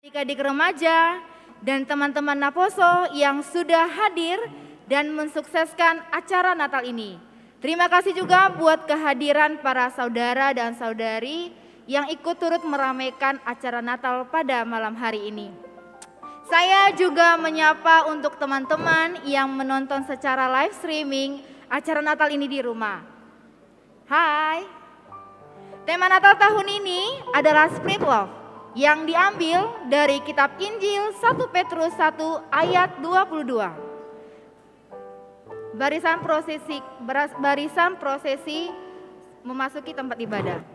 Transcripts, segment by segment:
adik-adik remaja, dan teman-teman Naposo yang sudah hadir dan mensukseskan acara Natal ini. Terima kasih juga buat kehadiran para saudara dan saudari yang ikut turut meramaikan acara Natal pada malam hari ini. Saya juga menyapa untuk teman-teman yang menonton secara live streaming acara Natal ini di rumah. Hai, tema Natal tahun ini adalah Spirit Love yang diambil dari kitab Injil 1 Petrus 1 ayat 22. Barisan prosesi memasuki tempat ibadah.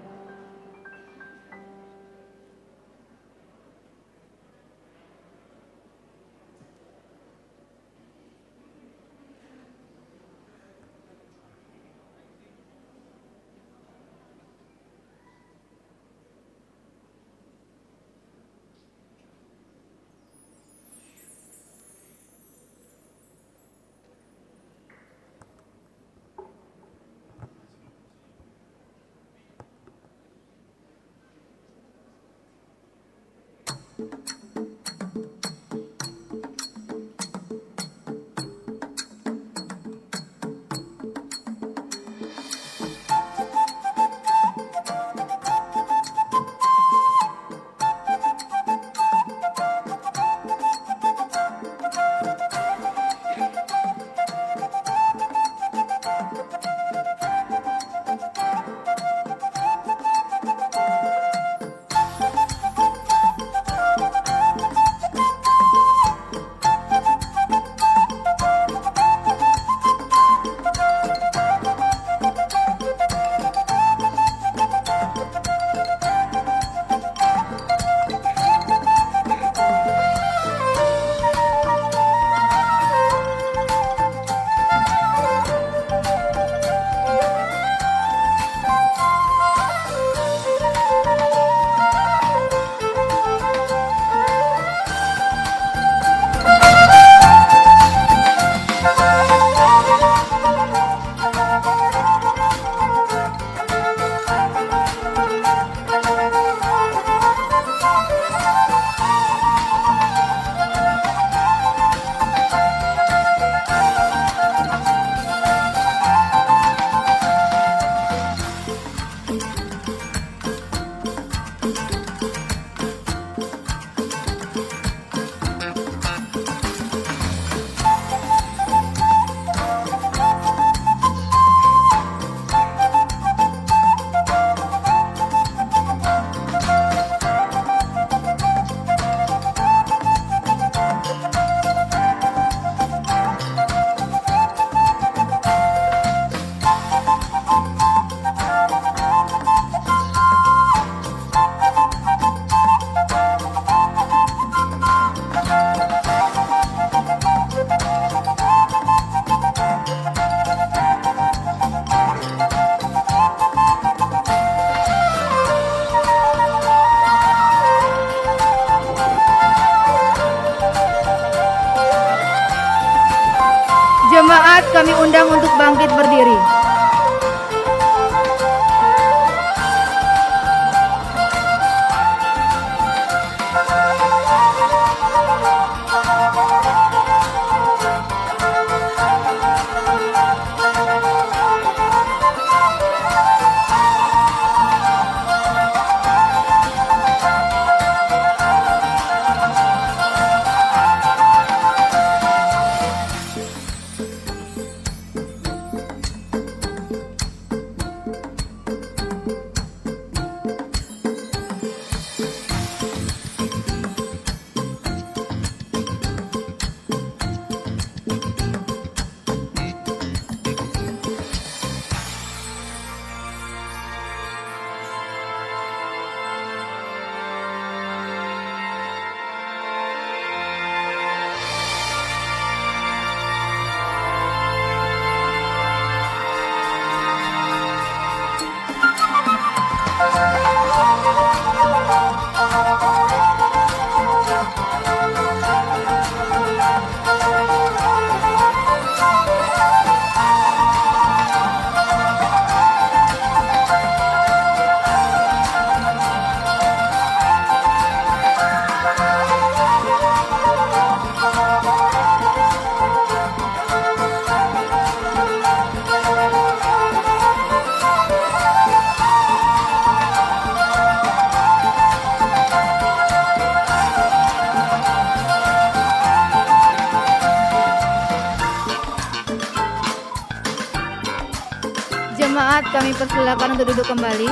jemaat kami persilakan untuk duduk kembali.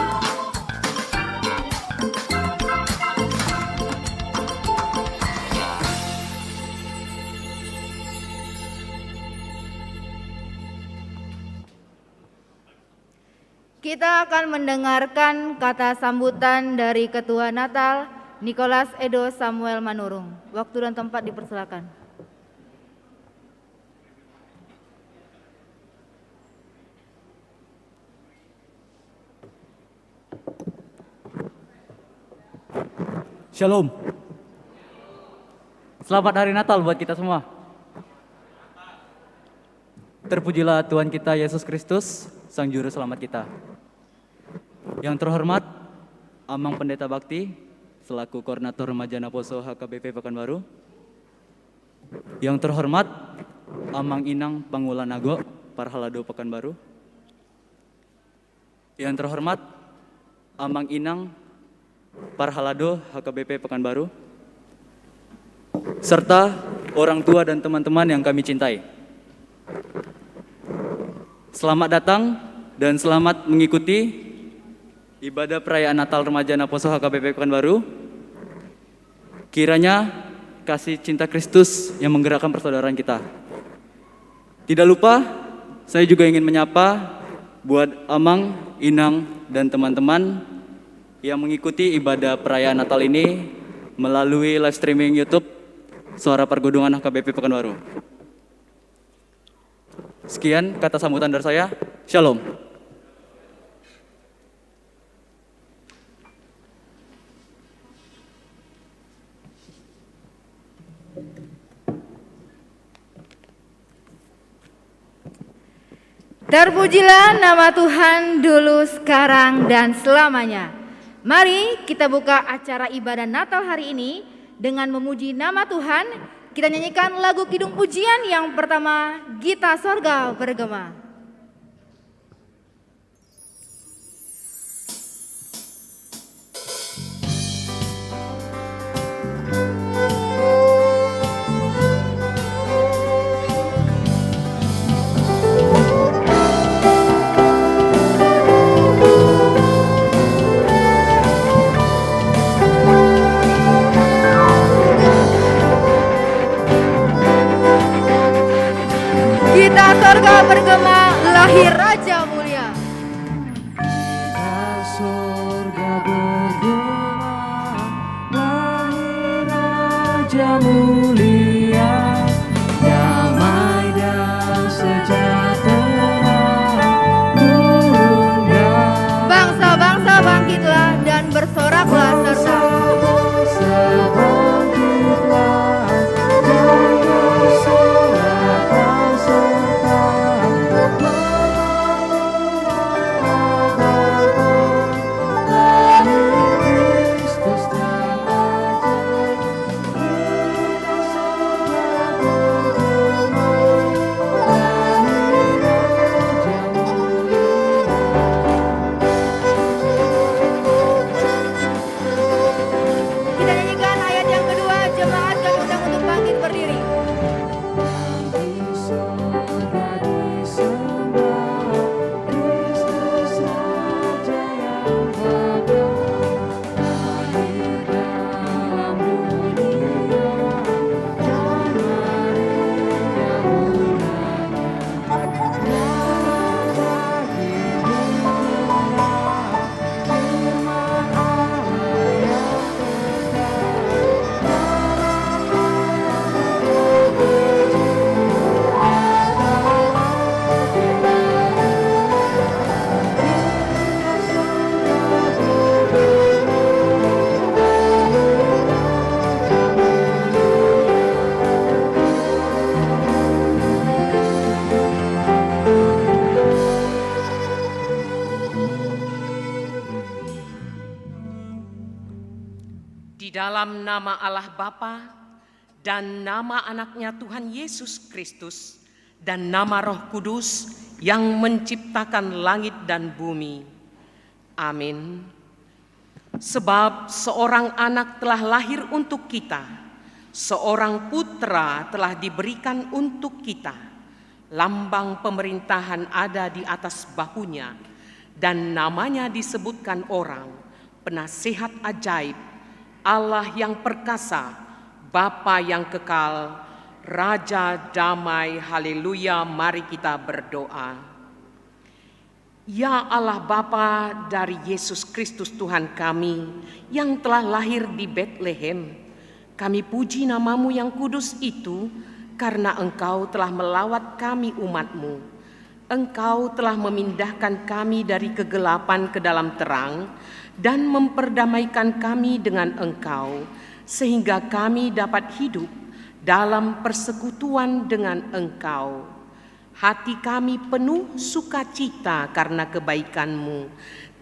Kita akan mendengarkan kata sambutan dari Ketua Natal, Nicholas Edo Samuel Manurung. Waktu dan tempat dipersilakan. Shalom. Selamat Hari Natal buat kita semua. Terpujilah Tuhan kita Yesus Kristus, Sang Juru Selamat kita. Yang terhormat, Amang Pendeta Bakti, selaku Koordinator Remaja Naposo HKBP Pekanbaru. Yang terhormat, Amang Inang Pangulanago, Parhalado Pekanbaru. Yang terhormat, Amang Inang Parhalado HKBP Pekanbaru. Serta orang tua dan teman-teman yang kami cintai. Selamat datang dan selamat mengikuti ibadah perayaan Natal Remaja Naposo HKBP Pekanbaru. Kiranya kasih cinta Kristus yang menggerakkan persaudaraan kita. Tidak lupa, saya juga ingin menyapa buat Amang, Inang, dan teman-teman yang mengikuti ibadah perayaan Natal ini melalui live streaming YouTube Suara Pergudungan HKBP Pekanbaru. Sekian kata sambutan dari saya. Shalom. Terpujilah nama Tuhan dulu, sekarang, dan selamanya. Mari kita buka acara ibadah Natal hari ini dengan memuji nama Tuhan. Kita nyanyikan lagu Kidung Pujian yang pertama, Gita Sorga Bergema. Gita Sorga Bergema, lahir Raja Mulia. Gita sorga bergema, lahir Raja Mulia, damai dan sejahtera turun dan Bangsa-bangsa bangkitlah dan bersoraklah serta dalam nama Allah Bapa dan nama anaknya Tuhan Yesus Kristus dan nama Roh Kudus yang menciptakan langit dan bumi. Amin. Sebab seorang anak telah lahir untuk kita, seorang putra telah diberikan untuk kita, Lambang pemerintahan ada di atas bahunya, dan namanya disebutkan orang, penasihat ajaib, Allah yang perkasa, Bapa yang kekal, Raja damai. Haleluya, mari kita berdoa. Ya Allah Bapa dari Yesus Kristus Tuhan kami yang telah lahir di Betlehem, kami puji namamu yang kudus itu, karena Engkau telah melawat kami umat-Mu. Engkau telah memindahkan kami dari kegelapan ke dalam terang dan memperdamaikan kami dengan Engkau, sehingga kami dapat hidup dalam persekutuan dengan Engkau. Hati kami penuh sukacita karena kebaikan-Mu.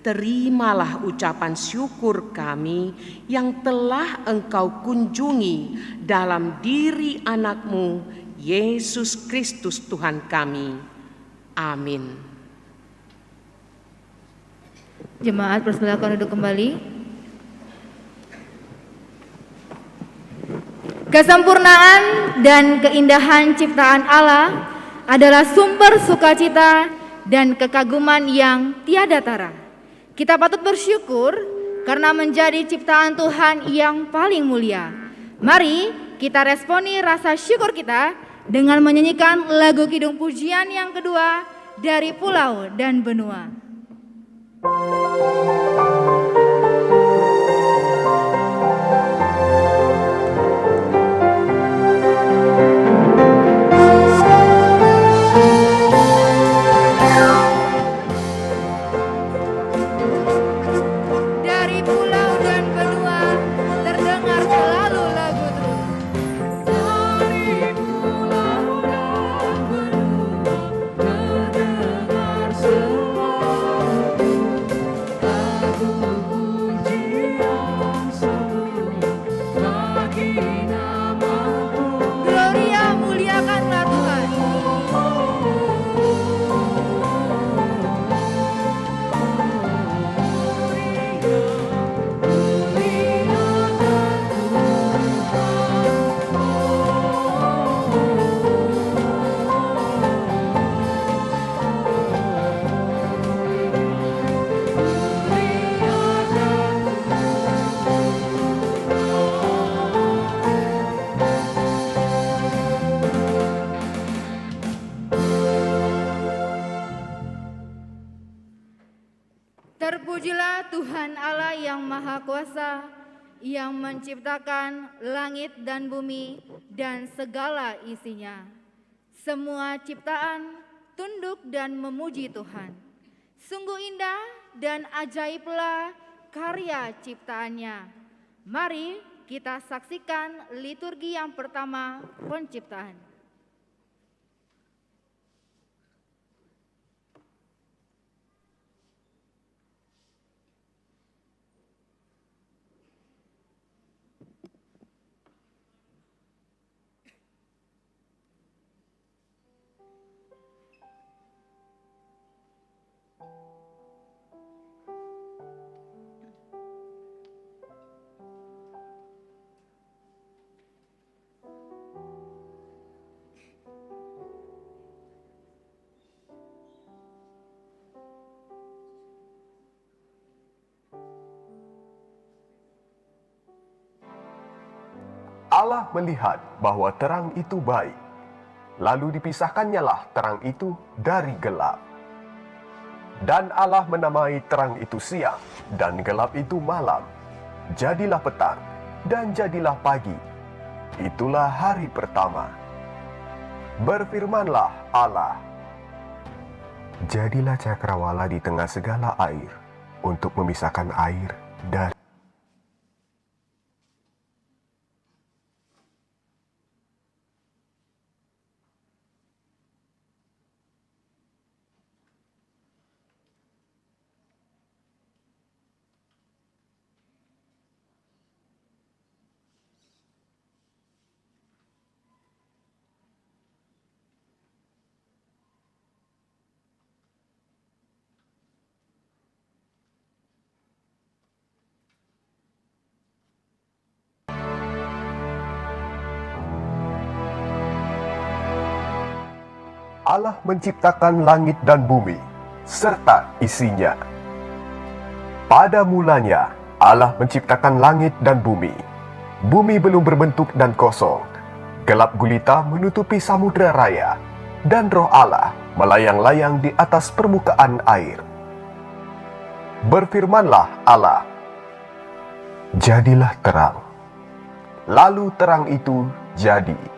Terimalah ucapan syukur kami yang telah Engkau kunjungi dalam diri anak-Mu, Yesus Kristus Tuhan kami. Amin. Jemaat persilakan duduk kembali. Kesempurnaan dan keindahan ciptaan Allah adalah sumber sukacita dan kekaguman yang tiada tara. Kita patut bersyukur karena menjadi ciptaan Tuhan yang paling mulia. Mari kita responi rasa syukur kita dengan menyanyikan lagu kidung pujian yang kedua dari Pulau dan Benua. Dari pulau dan benua terdengar selalu lagu terus. Dari pulau dan benua terdengar selalu lagu pujian sempurna bagi nama-Mu. Gloria, muliakanlah Tuhan. Terpujilah Tuhan Allah yang Maha Kuasa, yang menciptakan langit dan bumi dan segala isinya. Semua ciptaan tunduk dan memuji Tuhan. Sungguh indah dan ajaiblah karya ciptaannya. Mari kita saksikan liturgi yang pertama, penciptaan. Allah melihat bahwa terang itu baik, lalu dipisahkannyalah terang itu dari gelap. Dan Allah menamai terang itu siang, dan gelap itu malam. Jadilah petang, dan jadilah pagi. Itulah hari pertama. Berfirmanlah Allah, jadilah cakrawala di tengah segala air, untuk memisahkan air dari Allah menciptakan langit dan bumi, serta isinya. Pada mulanya, Allah menciptakan langit dan bumi. Bumi belum berbentuk dan kosong. Gelap gulita menutupi samudera raya, dan roh Allah melayang-layang di atas permukaan air. Berfirmanlah Allah, "Jadilah terang." Lalu terang itu jadi.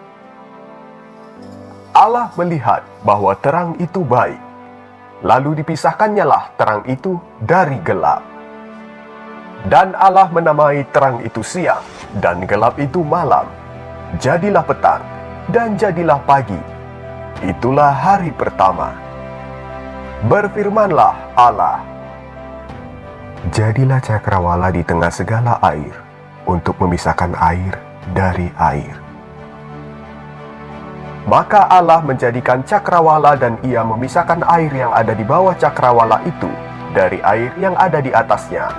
Allah melihat bahwa terang itu baik. Lalu dipisahkannyalah terang itu dari gelap. Dan Allah menamai terang itu siang, dan gelap itu malam. Jadilah petang, dan jadilah pagi. Itulah hari pertama. Berfirmanlah Allah, "Jadilah cakrawala di tengah segala air, untuk memisahkan air dari air." Maka Allah menjadikan cakrawala dan ia memisahkan air yang ada di bawah cakrawala itu dari air yang ada di atasnya.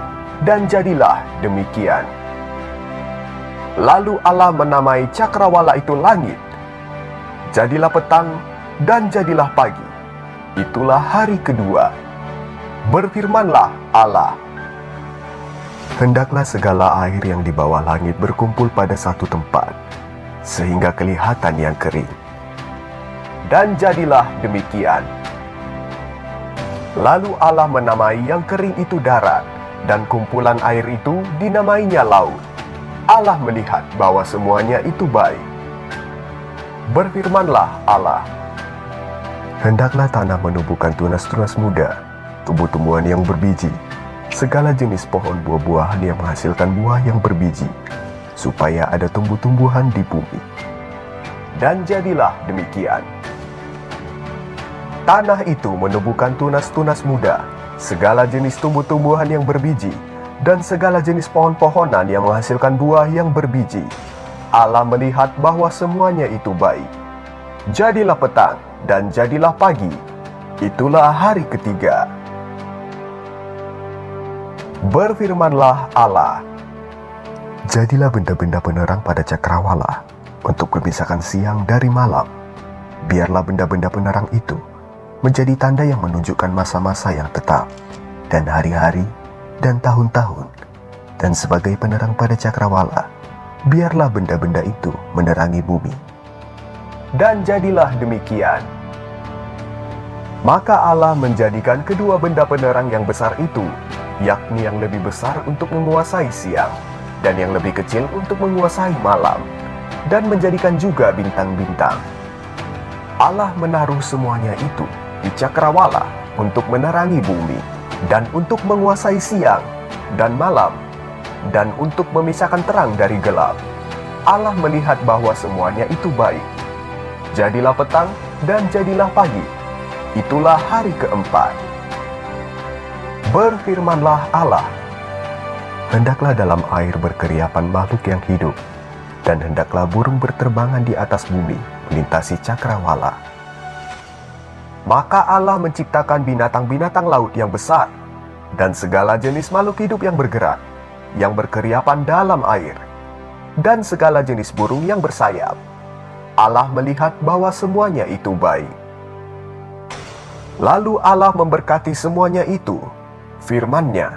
Dan jadilah demikian. Lalu Allah menamai cakrawala itu langit. Jadilah petang dan jadilah pagi. Itulah hari kedua. Berfirmanlah Allah, "Hendaklah segala air yang di bawah langit berkumpul pada satu tempat, sehingga kelihatan yang kering." Dan jadilah demikian. Lalu Allah menamai yang kering itu darat, dan kumpulan air itu dinamainya laut. Allah melihat bahwa semuanya itu baik. Berfirmanlah Allah, "Hendaklah tanah menumbuhkan tunas-tunas muda, tumbuh-tumbuhan yang berbiji, segala jenis pohon buah-buahan yang menghasilkan buah yang berbiji, supaya ada tumbuh-tumbuhan di bumi." Dan jadilah demikian. Tanah itu menumbuhkan tunas-tunas muda, segala jenis tumbuh-tumbuhan yang berbiji, dan segala jenis pohon-pohonan yang menghasilkan buah yang berbiji. Allah melihat bahwa semuanya itu baik. Jadilah petang dan jadilah pagi. Itulah hari ketiga. Berfirmanlah Allah, "Jadilah benda-benda penerang pada cakrawala, untuk memisahkan siang dari malam. Biarlah benda-benda penerang itu menjadi tanda yang menunjukkan masa-masa yang tetap, dan hari-hari, dan tahun-tahun. Dan sebagai penerang pada cakrawala, biarlah benda-benda itu menerangi bumi." Dan jadilah demikian. Maka Allah menjadikan kedua benda penerang yang besar itu, yakni yang lebih besar untuk menguasai siang, dan yang lebih kecil untuk menguasai malam, dan menjadikan juga bintang-bintang. Allah menaruh semuanya itu di cakrawala untuk menerangi bumi, dan untuk menguasai siang dan malam, dan untuk memisahkan terang dari gelap. Allah melihat bahwa semuanya itu baik. Jadilah petang dan jadilah pagi. Itulah hari keempat. Berfirmanlah Allah, "Hendaklah dalam air berkeriapan makhluk yang hidup, dan hendaklah burung berterbangan di atas bumi melintasi cakrawala." Maka Allah menciptakan binatang-binatang laut yang besar, dan segala jenis makhluk hidup yang bergerak, yang berkeriapan dalam air, dan segala jenis burung yang bersayap. Allah melihat bahwa semuanya itu baik. Lalu Allah memberkati semuanya itu. Firman-Nya,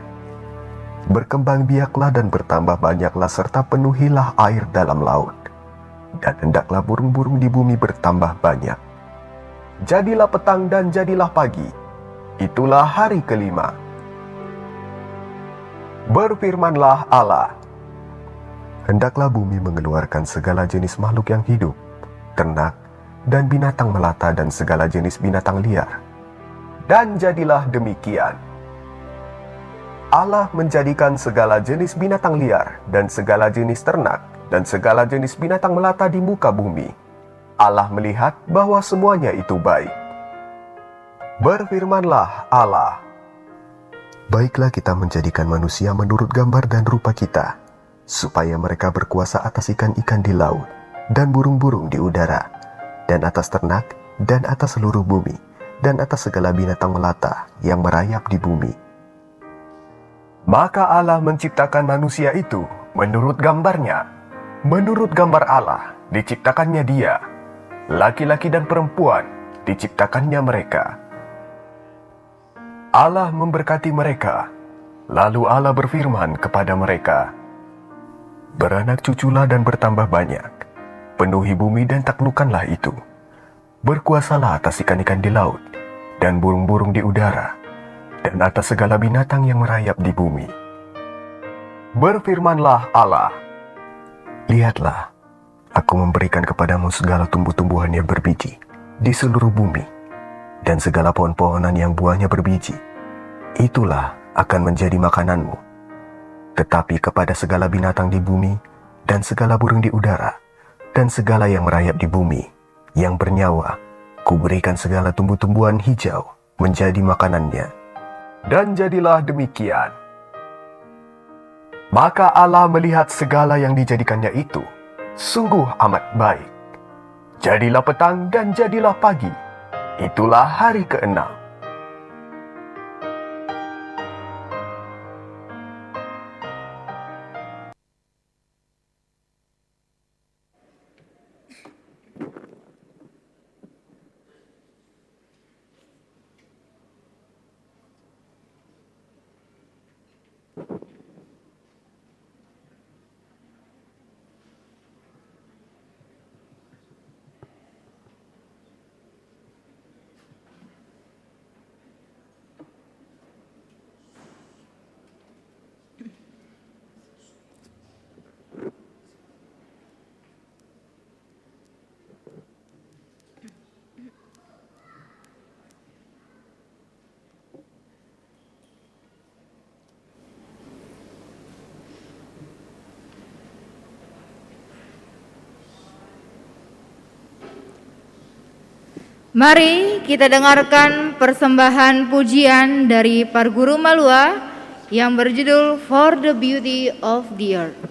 "Berkembang biaklah dan bertambah banyaklah serta penuhilah air dalam laut, dan hendaklah burung-burung di bumi bertambah banyak." Jadilah petang dan jadilah pagi. Itulah hari kelima. Berfirmanlah Allah, "Hendaklah bumi mengeluarkan segala jenis makhluk yang hidup, ternak, dan binatang melata dan segala jenis binatang liar." Dan jadilah demikian. Allah menjadikan segala jenis binatang liar dan segala jenis ternak dan segala jenis binatang melata di muka bumi. Allah melihat bahwa semuanya itu baik. Berfirmanlah Allah, "Baiklah kita menjadikan manusia menurut gambar dan rupa kita, supaya mereka berkuasa atas ikan-ikan di laut, dan burung-burung di udara, dan atas ternak, dan atas seluruh bumi, dan atas segala binatang melata yang merayap di bumi." Maka Allah menciptakan manusia itu menurut gambarnya. Menurut gambar Allah diciptakannya dia. Laki-laki dan perempuan diciptakannya mereka. Allah memberkati mereka, lalu Allah berfirman kepada mereka, "Beranak cuculah dan bertambah banyak, penuhi bumi dan taklukkanlah itu. Berkuasalah atas ikan-ikan di laut, dan burung-burung di udara, dan atas segala binatang yang merayap di bumi." Berfirmanlah Allah, "Lihatlah, aku memberikan kepadamu segala tumbuh-tumbuhan yang berbiji di seluruh bumi, dan segala pohon-pohonan yang buahnya berbiji. Itulah akan menjadi makananmu. Tetapi kepada segala binatang di bumi, dan segala burung di udara, dan segala yang merayap di bumi, yang bernyawa, kuberikan segala tumbuh-tumbuhan hijau menjadi makanannya." Dan jadilah demikian. Maka Allah melihat segala yang dijadikannya itu, sungguh amat baik. Jadilah petang dan jadilah pagi. Itulah hari ke-6. Mari kita dengarkan persembahan pujian dari Parguru Malua yang berjudul For the Beauty of the Earth.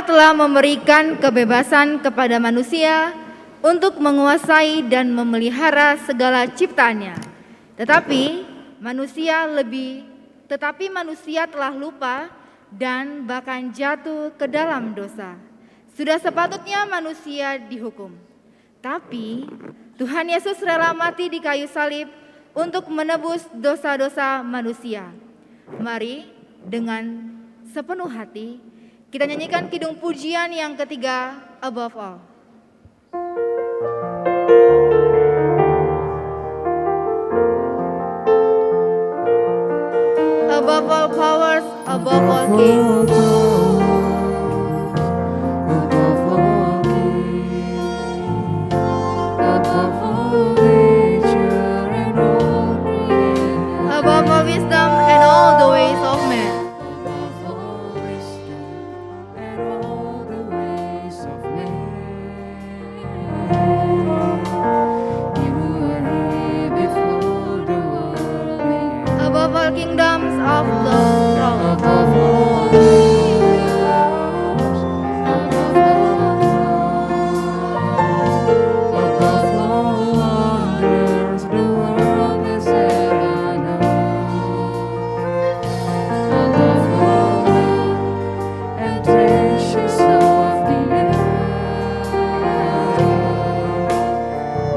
Allah telah memberikan kebebasan kepada manusia untuk menguasai dan memelihara segala ciptaannya. Tetapi manusia telah lupa dan bahkan jatuh ke dalam dosa. Sudah sepatutnya manusia dihukum. Tapi Tuhan Yesus rela mati di kayu salib untuk menebus dosa-dosa manusia. Mari dengan sepenuh hati kita nyanyikan kidung pujian yang ketiga, Above All. Above all powers, above all kings. Above all kings, above all nature and all creation, Above all wisdom and all the ways of man. above all wisdom and all the ways of man. You are here before the world began. Above all kingdoms of the throne. Above all kingdoms, above all thrones, above all wonders the world has ever known, above all wealth and treasures of the earth,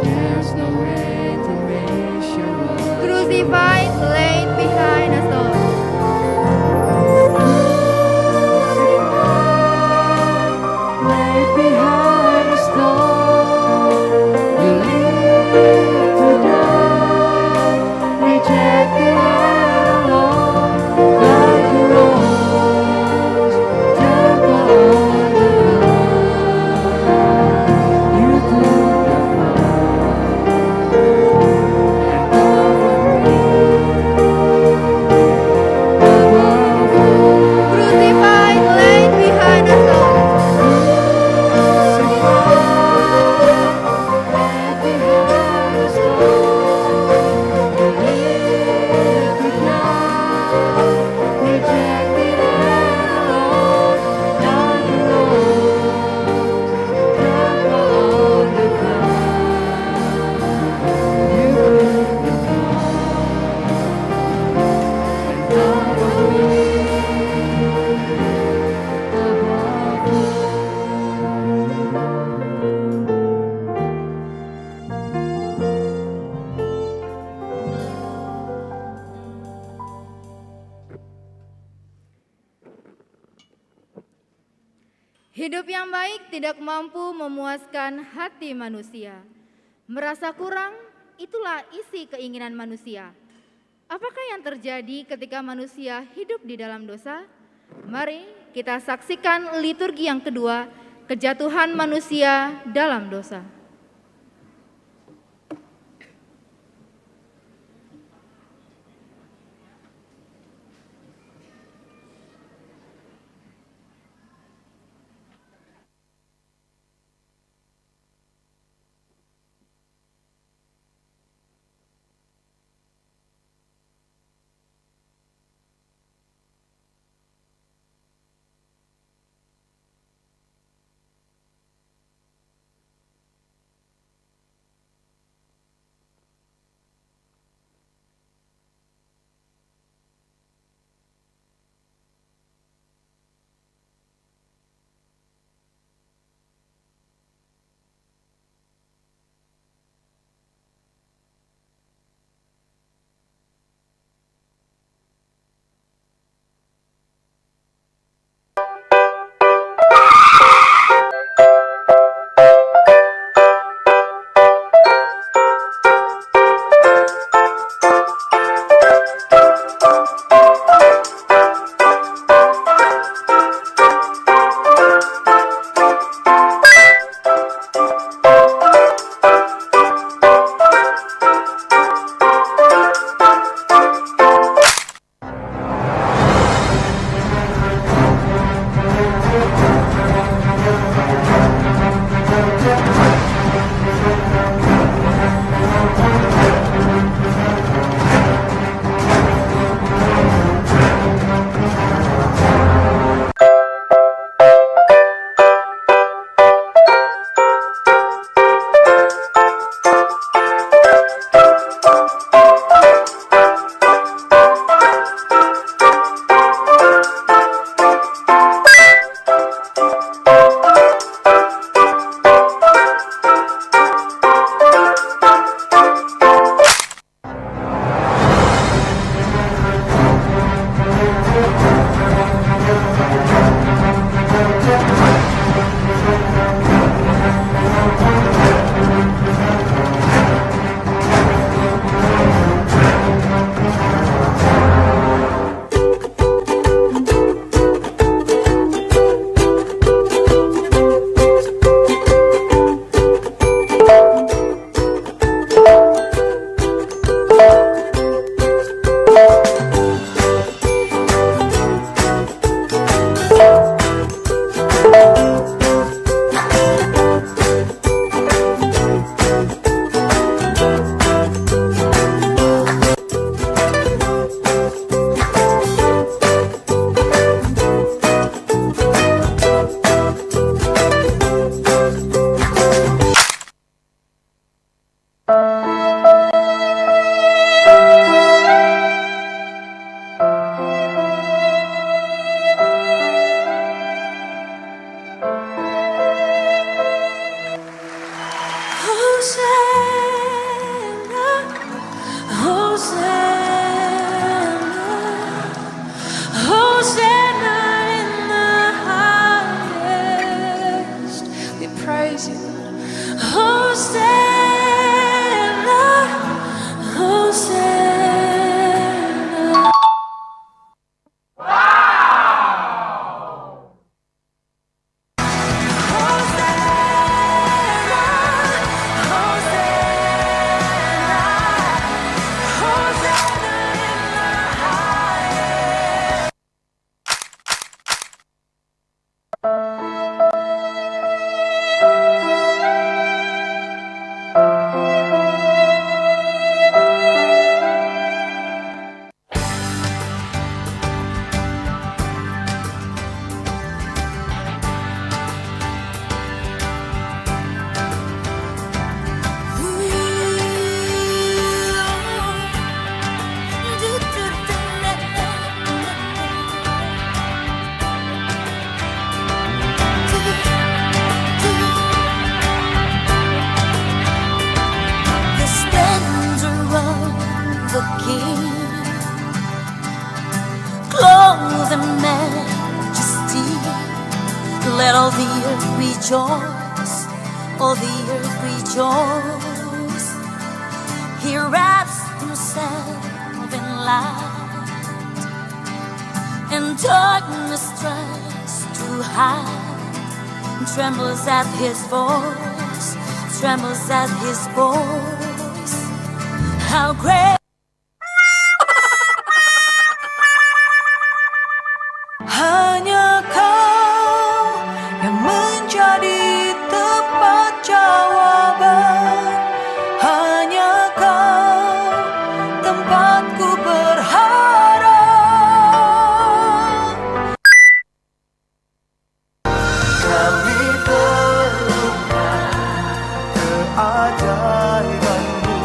there's no way to measure what Crucified, laid behind a stone. laid behind a stone, you live to die, rejected and alone, like a rose, trampled on the ground. You took the fall and covered me above all. Crucified, laid behind a stone. Hidup yang baik tidak mampu memuaskan hati manusia. Merasa kurang, itulah isi keinginan manusia. Apakah yang terjadi ketika manusia hidup di dalam dosa? Mari kita saksikan liturgi yang kedua, kejatuhan manusia dalam dosa. rejoice, all the earth rejoice. He wraps himself in light, and darkness tries to hide, trembles at his voice, trembles at his voice. How great hanya kau yang menjadi tepat jawaban, hanya kau tempatku berharap. Kami perlukan keajaibanmu,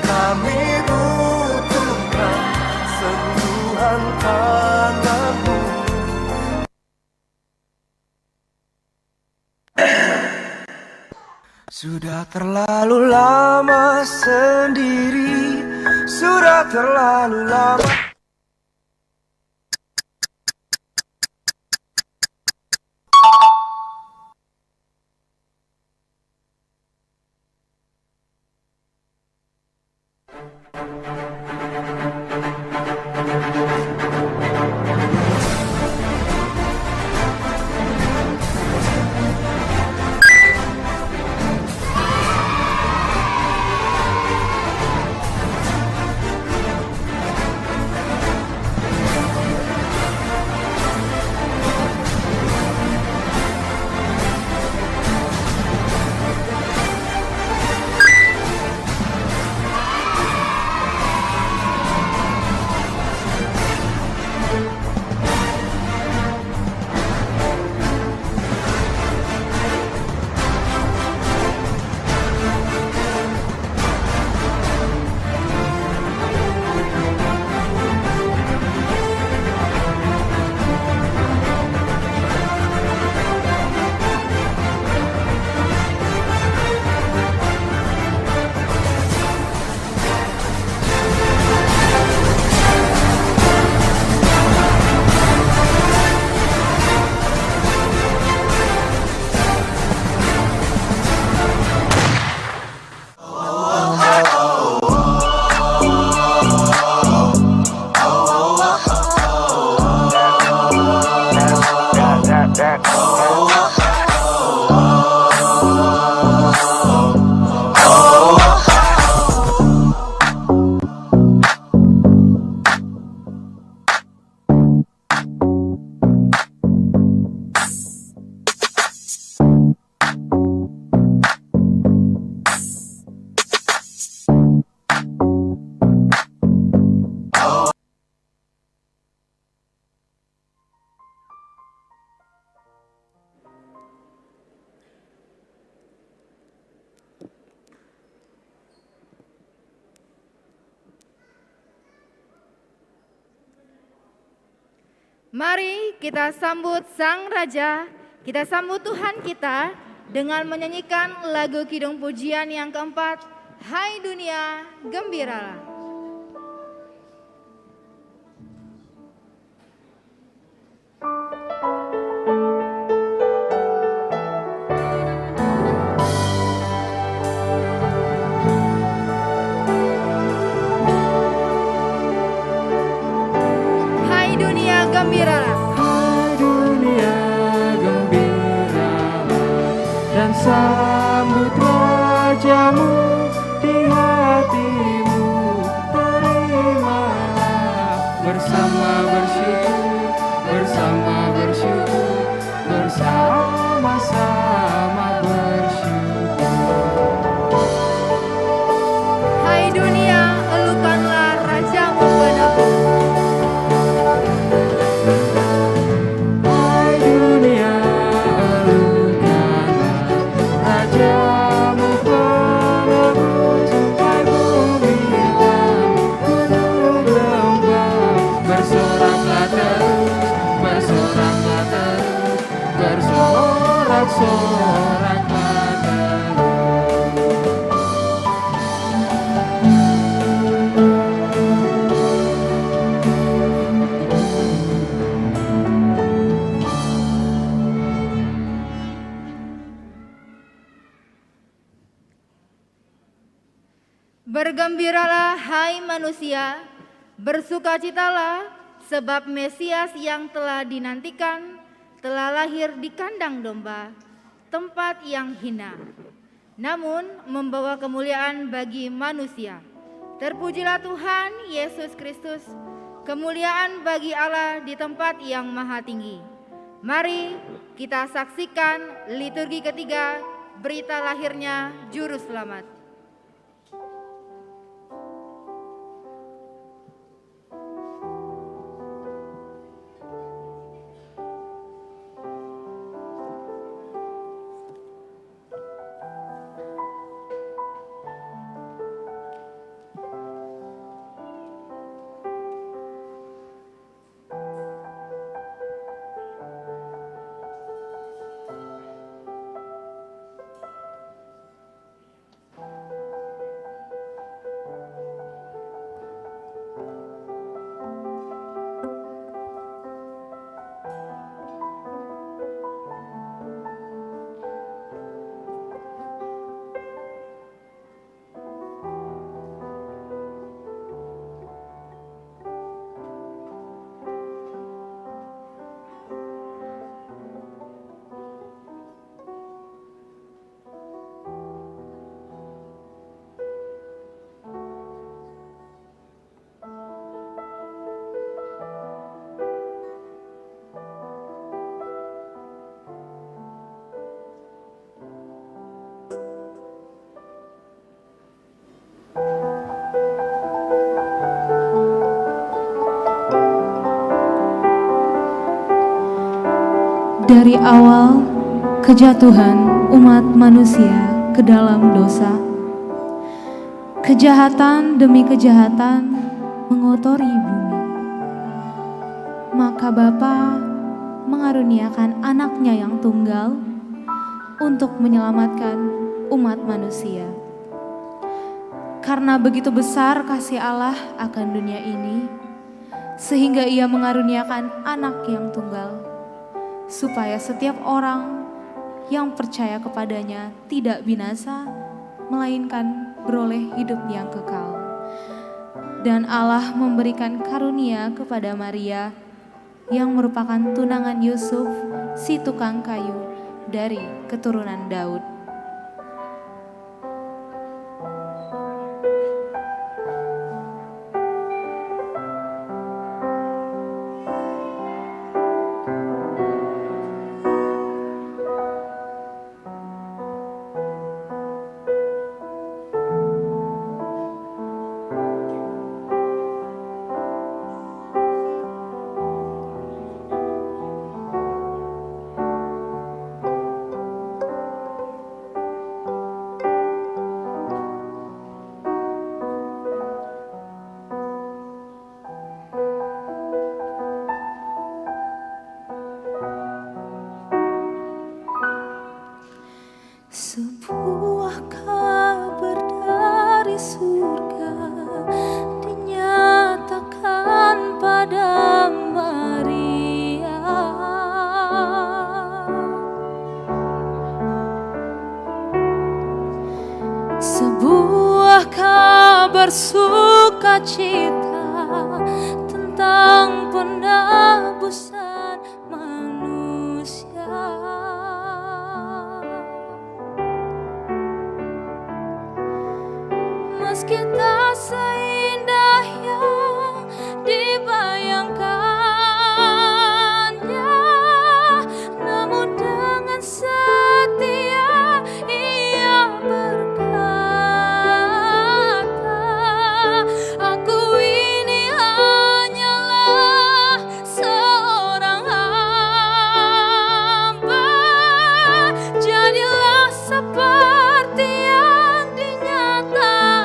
kami butuhkan sentuhan tanganmu. Sudah terlalu lama sendiri, sudah terlalu lama. Mari kita sambut Sang Raja, kita sambut Tuhan kita dengan menyanyikan lagu Kidung Pujian yang keempat, Hai Dunia Gembiralah. Hai dunia gembiralah. Hai dunia gembiralah, dan sambut rajamu di hatimu. Terimalah bersama bersyukur, bersama bersyukur, bersama-sama bersyukur. Hai dunia, elukanlah rajamu penuh. Hai dunia, elukanlah rajamu penebus. Hai bumi dan gunung lembah, bersoraklah terus, bersoraklah terus, bersoraklah Bergembiralah hai manusia, bersukacitalah sebab Mesias yang telah dinantikan telah lahir di kandang domba, tempat yang hina, namun membawa kemuliaan bagi manusia. Terpujilah Tuhan Yesus Kristus, kemuliaan bagi Allah di tempat yang maha tinggi. Mari kita saksikan liturgi ketiga, berita lahirnya Juru Selamat. Dari awal kejatuhan umat manusia ke dalam dosa, kejahatan demi kejahatan mengotori bumi, maka Bapa mengaruniakan anaknya yang tunggal untuk menyelamatkan umat manusia. Karena begitu besar kasih Allah akan dunia ini, sehingga Ia mengaruniakan anak yang tunggal, supaya setiap orang yang percaya kepadanya tidak binasa, melainkan beroleh hidup yang kekal. Dan Allah memberikan karunia kepada Maria yang merupakan tunangan Yusuf, si tukang kayu dari keturunan Daud. Sebuah kabar dari surga dinyatakan pada Maria. Sebuah kabar sukacita tentang penebusan manusia. Meski tak seindah yang dibayangkannya, namun dengan setia Ia berkata, aku ini hanyalah seorang hamba, jadilah seperti yang dinyatakan.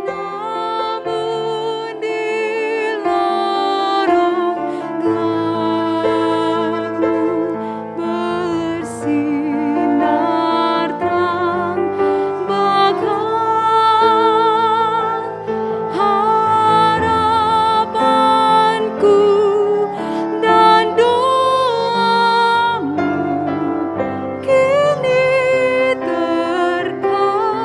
namun di lorong gelapmu bersinar terang bahkan harapanku dan doamu kini terkabulkan.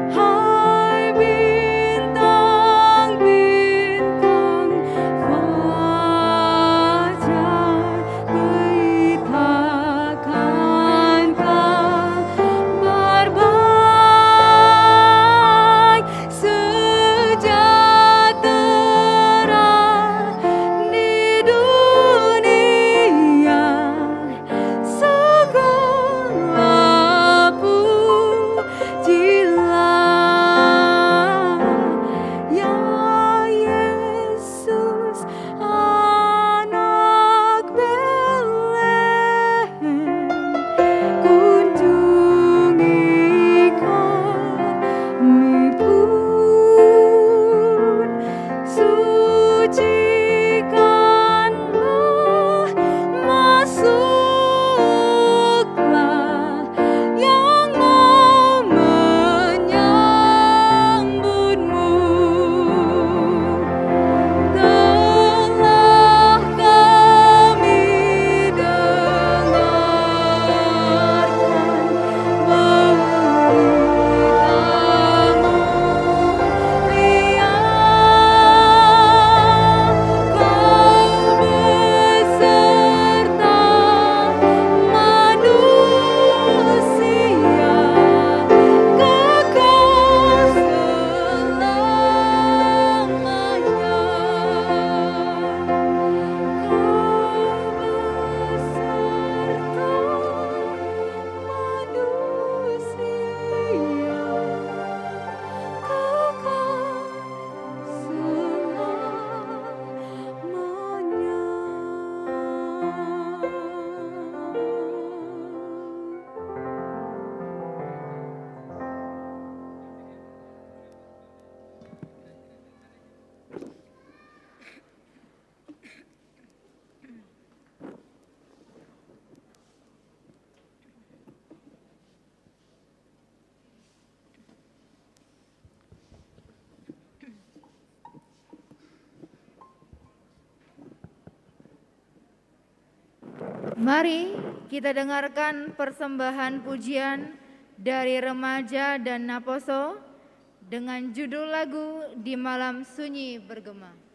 Hai bintang-bintang fajar, beritakan kabar baik sejahtera di dunia segala pujilah ya Yesus anak Betlehem, kunjungi kami pun, sucikanlah, masuklah yang mau menyambutmu. Telah kami dengarkan beritamu, kau beserta manusia kekal selamanya. Mari kita dengarkan persembahan pujian dari remaja dan Naposo dengan judul lagu Di Malam Sunyi Bergema.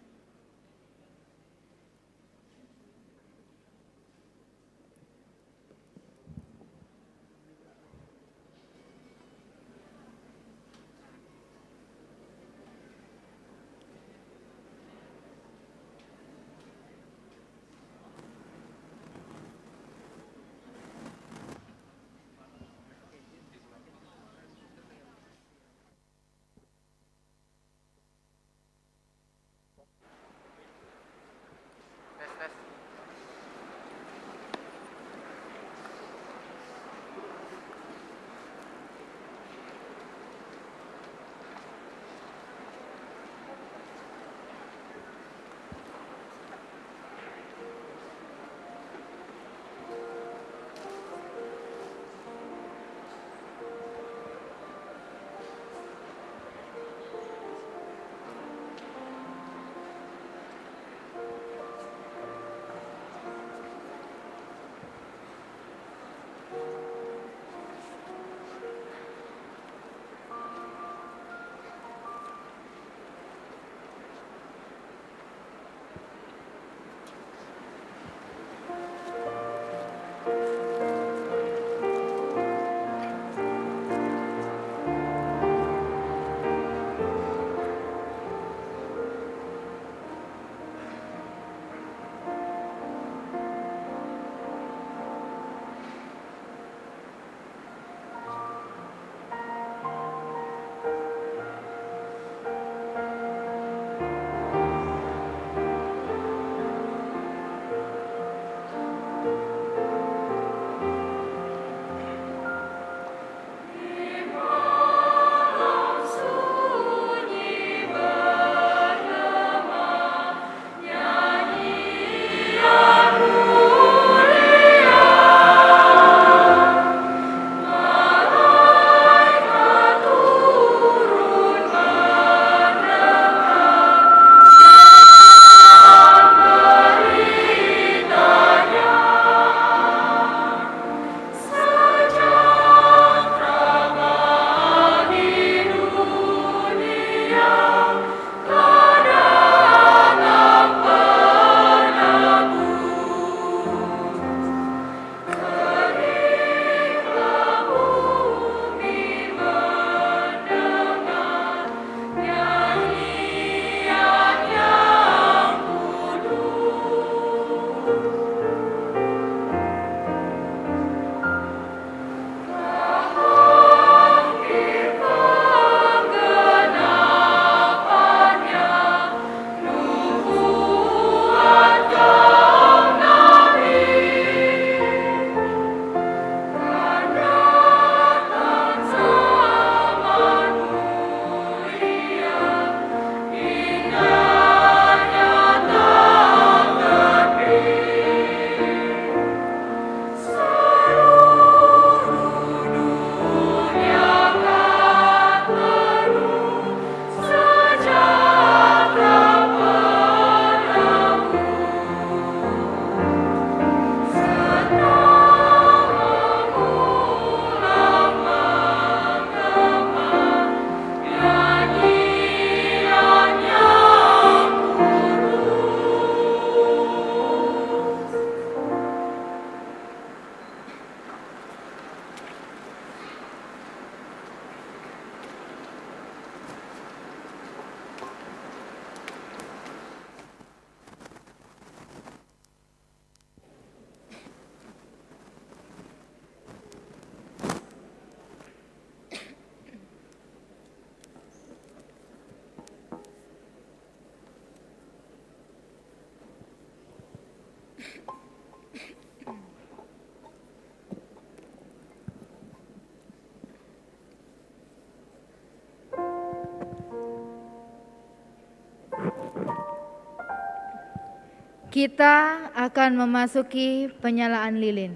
Kita akan memasuki penyalaan lilin.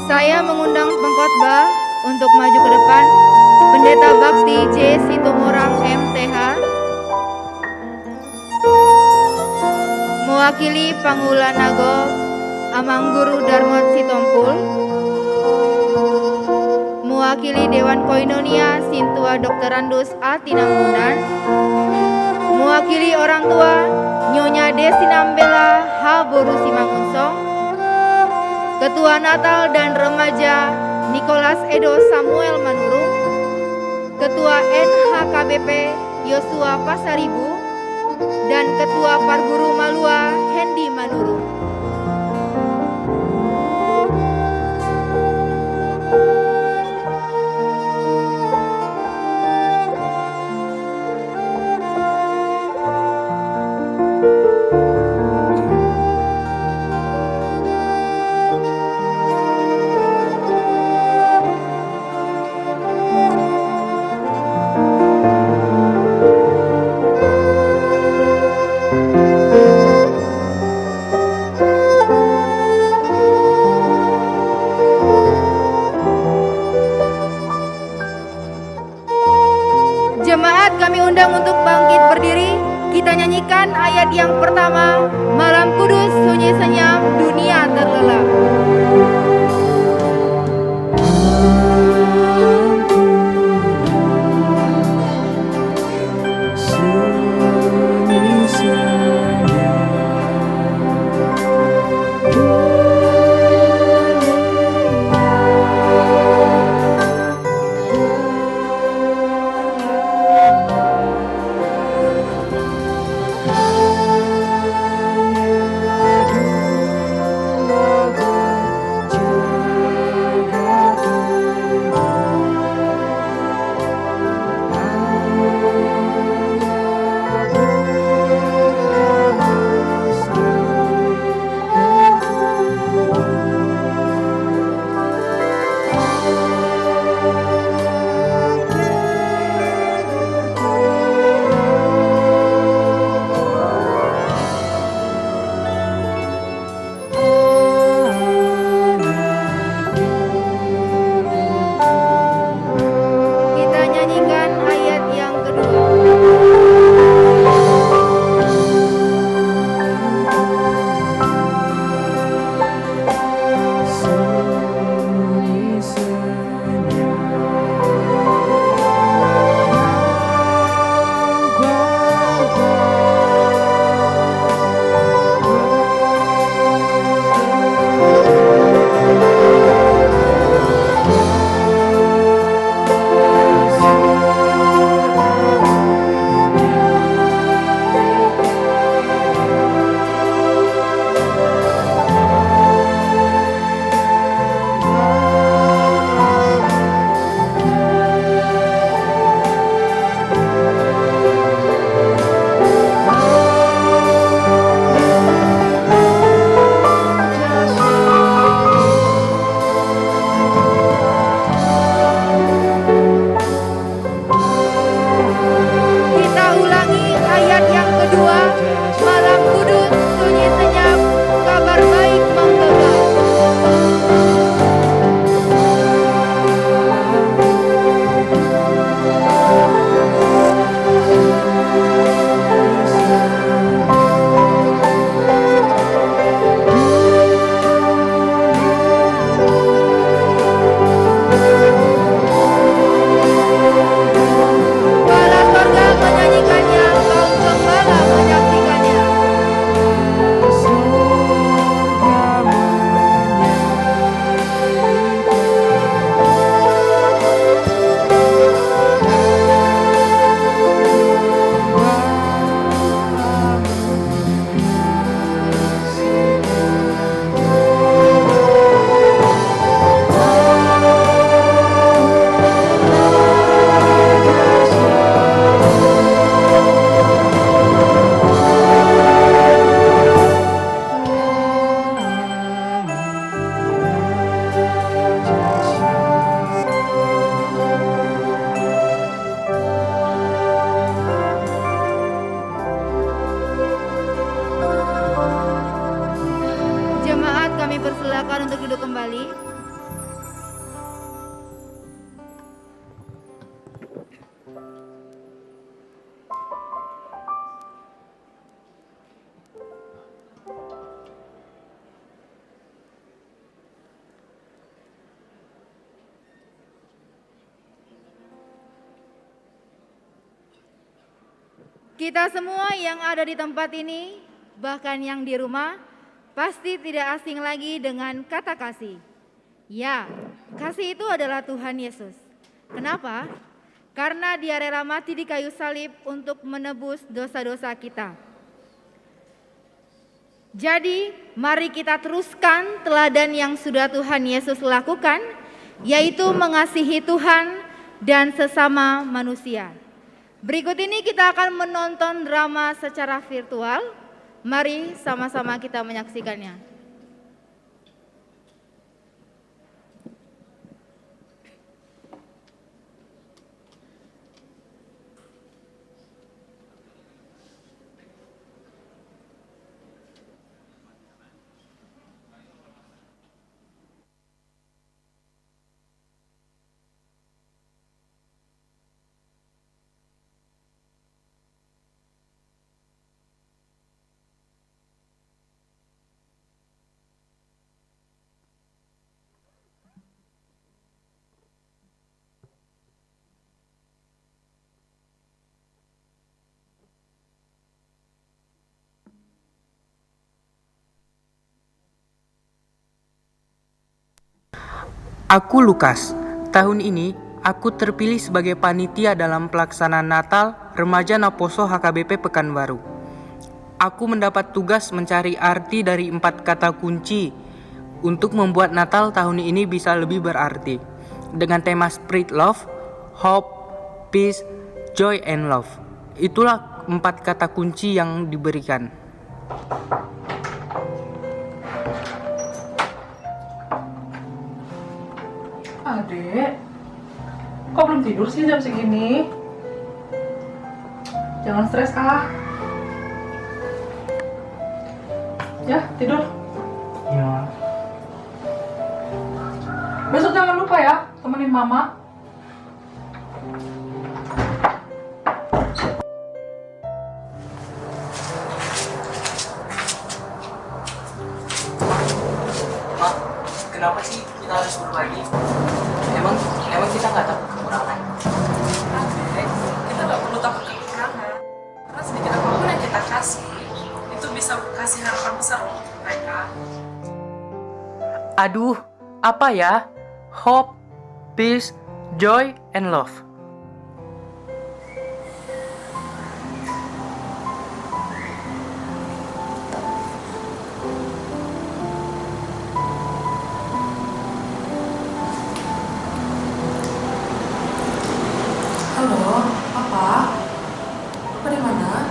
Saya mengundang pengkhotbah untuk maju ke depan, Pendeta Bakti J. Situmorang MTH, mewakili Panggula Nago Amang Guru Darmot Sitompul, mewakili Dewan Koinonia Sintua Dokterandus A. Tinambunan, mewakili orang tua Nyonya Desinambela H. Boru Simangunsong, Ketua Natal dan Remaja Nicholas Edo Samuel Manurung, Ketua NHKBP Yosua Pasaribu, dan Ketua Parguru Malua Hendi Manurung. Jemaat kami undang untuk bangkit berdiri. Kita nyanyikan ayat yang pertama, Malam Kudus sunyi senyap, dunia terlelap. Sunyi senyap, hanya dua silakan untuk duduk kembali. Kita semua yang ada di tempat ini, bahkan yang di rumah, pasti tidak asing lagi dengan kata kasih. Ya, kasih itu adalah Tuhan Yesus. Kenapa? Karena Dia rela mati di kayu salib untuk menebus dosa-dosa kita. Jadi, mari kita teruskan teladan yang sudah Tuhan Yesus lakukan, yaitu mengasihi Tuhan dan sesama manusia. Berikut ini kita akan menonton drama secara virtual. Mari sama-sama kita menyaksikannya. Aku Lukas. Tahun ini, aku terpilih sebagai panitia dalam pelaksanaan Natal Remaja Naposo HKBP Pekanbaru. Aku mendapat tugas mencari arti dari 4 kata kunci untuk membuat Natal tahun ini bisa lebih berarti. Dengan tema Spirit Love, Hope, Peace, Joy, and Love. Itulah 4 kata kunci yang diberikan. Adek, kok belum tidur sih jam segini? Jangan stres Ya, tidur. Ya. Besok jangan lupa ya, temenin mama. Mak, kenapa sih kita harus berbagi? Emang kita nggak takut kekurangan? Adek, kita nggak perlu takut kekurangan. Karena sedikit apapun yang kita kasih, itu bisa kasih harapan besar untuk mereka. Aduh, apa ya? Hope, Peace, Joy, and Love. Halo, Papa? Papa di mana?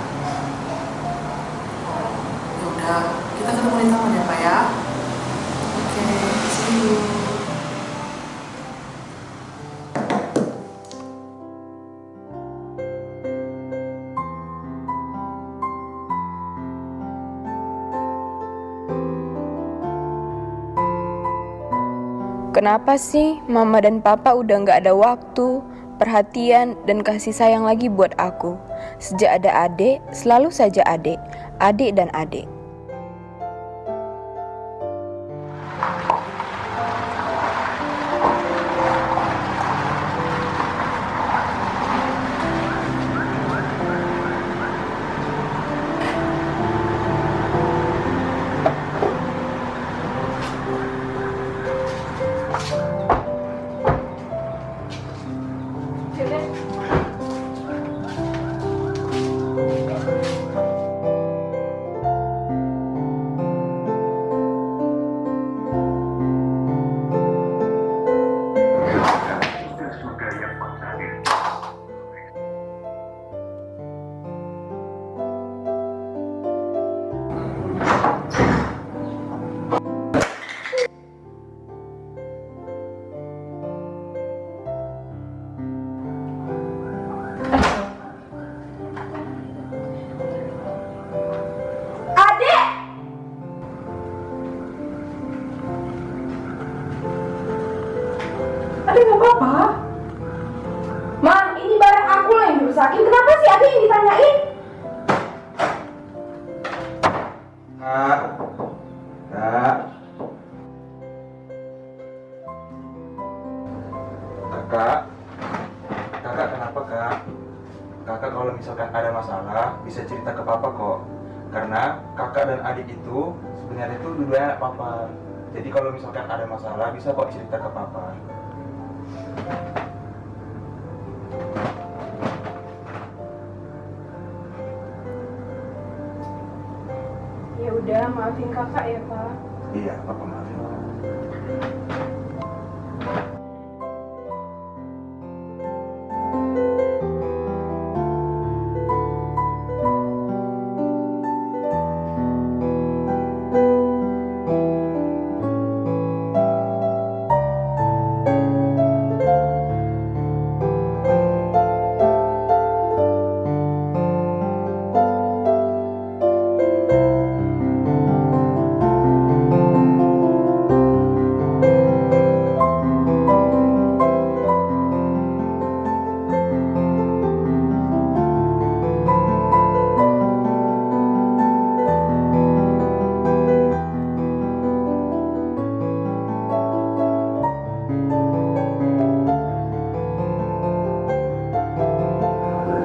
Ya udah, kita ketemu di taman ya, Pak ya. Oke, see you. Kenapa sih mama dan papa udah gak ada waktu, perhatian, dan kasih sayang lagi buat aku? Sejak ada adik, selalu saja adik dan adik. bisa cerita ke papa kok. Karena kakak dan adik itu sebenarnya itu dua-duanya anak papa. Jadi kalau misalkan ada masalah bisa kok cerita ke papa. Ya udah, maafin kakak ya, Pak. Iya, papa maafin.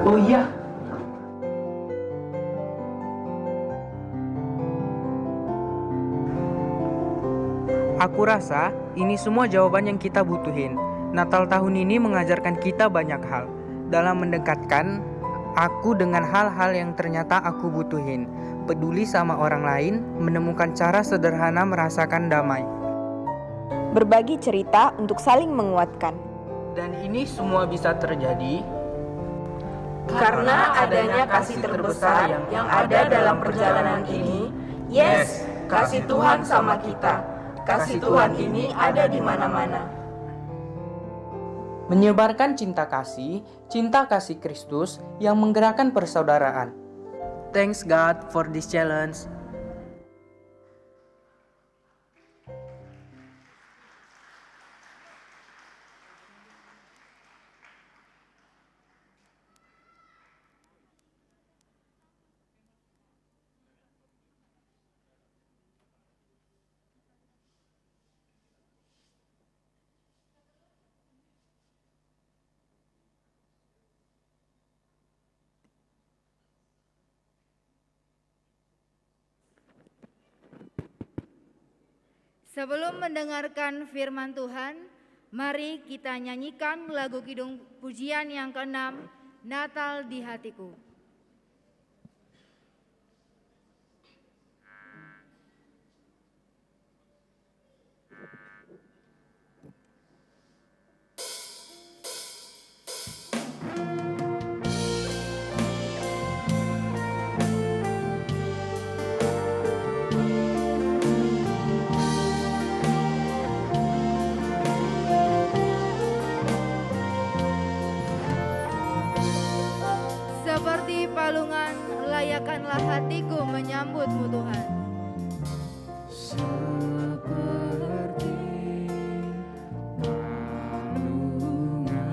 Oh iya, aku rasa ini semua jawaban yang kita butuhin. Natal tahun ini mengajarkan kita banyak hal dalam mendekatkan aku dengan hal-hal yang ternyata aku butuhin. Peduli sama orang lain, menemukan cara sederhana merasakan damai. Berbagi cerita untuk saling menguatkan. Dan ini semua bisa terjadi Karena adanya kasih terbesar yang ada dalam perjalanan ini, yes, kasih Tuhan sama kita. Kasih Tuhan ini ada di mana-mana. menyebarkan cinta kasih Kristus yang menggerakkan persaudaraan. Thanks God for this challenge. Sebelum mendengarkan firman Tuhan, mari kita nyanyikan lagu kidung pujian yang ke-6, Natal di Hatiku. Seperti palungan, layakkanlah hatiku menyambutmu Tuhan. Seperti palungan,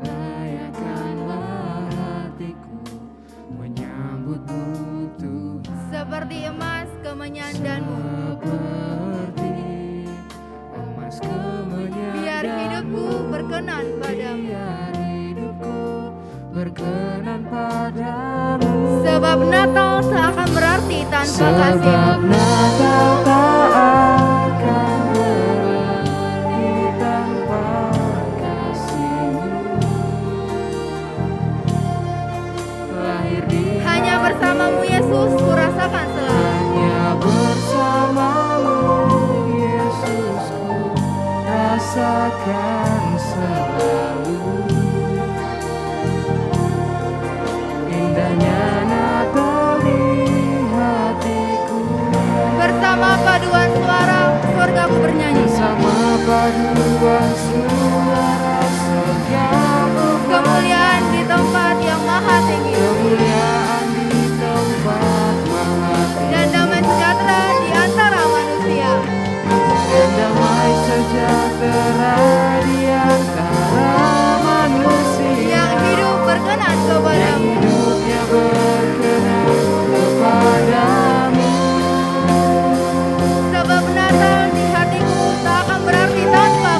layakkanlah hatiku menyambutmu Tuhan. Seperti emas kemenyandanmu, Seperti emas kemenyan, biar hidupku berkenan padamu. biar hidupku berkenan padamu. Sebab Natal tak akan berarti tanpa Sebab kasih-Mu. Natal tak akan berarti tanpa kasih-Mu. Lahir di Hanya bersamamu Yesus kurasakan selalu. hanya bersamamu Yesusku rasakan selalu. Indahnya Natal di hatiku, Bersama paduan suara surgaku bernyanyi. bersama paduan suara surgaku, Kemuliaan di tempat yang maha tinggi. kemuliaan di tempat maha tinggi, Dan damai sejahtera di antara manusia. dan damai sejahtera di antara manusia. Yang hidup berkenan kepadamu. Hidupnya berkenan kepadamu. Sebab Natal di hatiku tak akan berarti tanpa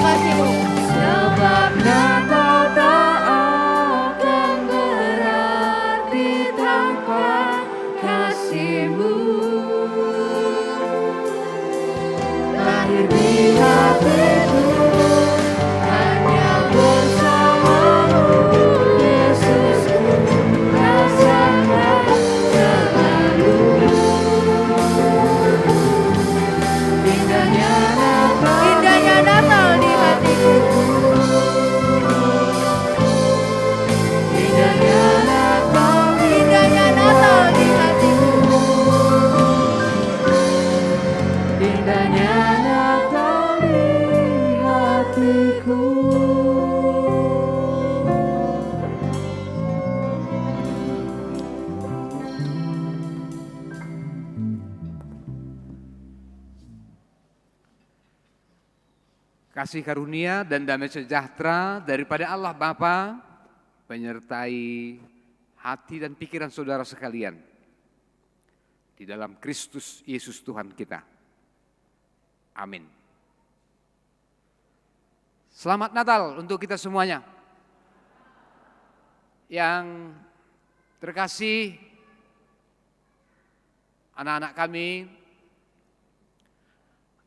menyatakan kasih-Mu. Lahir di hatiku hanya bersama-Mu, Yesusku, rasakan selalu. Indahnya Natal di hatiku. Indahnya Natal di hatiku. Indahnya Natal di hatiku. Kasih karunia dan damai sejahtera daripada Allah Bapa menyertai hati dan pikiran saudara sekalian di dalam Kristus Yesus Tuhan kita. Amin. Selamat Natal untuk kita semuanya. Yang terkasih, anak-anak kami,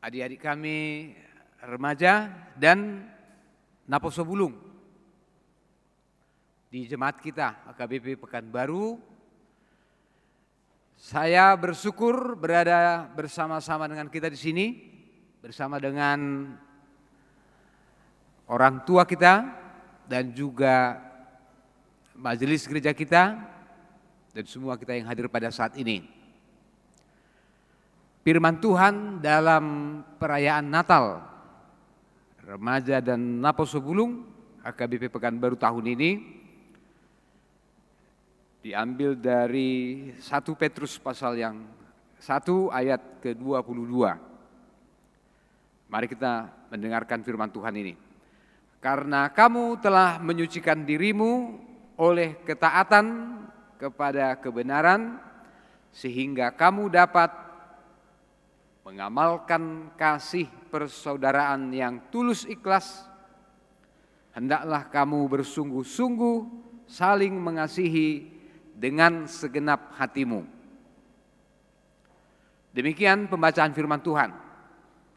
adik-adik kami, remaja dan Naposo Bulung di jemaat kita AKBP Pekanbaru. Saya bersyukur berada bersama-sama dengan kita di sini, bersama dengan orang tua kita dan juga majelis gereja kita dan semua kita yang hadir pada saat ini. Firman Tuhan dalam perayaan Natal Remaja dan Naposo Bulung AKBP Pekanbaru tahun ini diambil dari 1 Petrus pasal yang 1 ayat ke-22. Mari kita mendengarkan firman Tuhan ini. Karena kamu telah menyucikan dirimu oleh ketaatan kepada kebenaran, sehingga kamu dapat mengamalkan kasih persaudaraan yang tulus ikhlas, hendaklah kamu bersungguh-sungguh saling mengasihi dengan segenap hatimu. Demikian pembacaan firman Tuhan.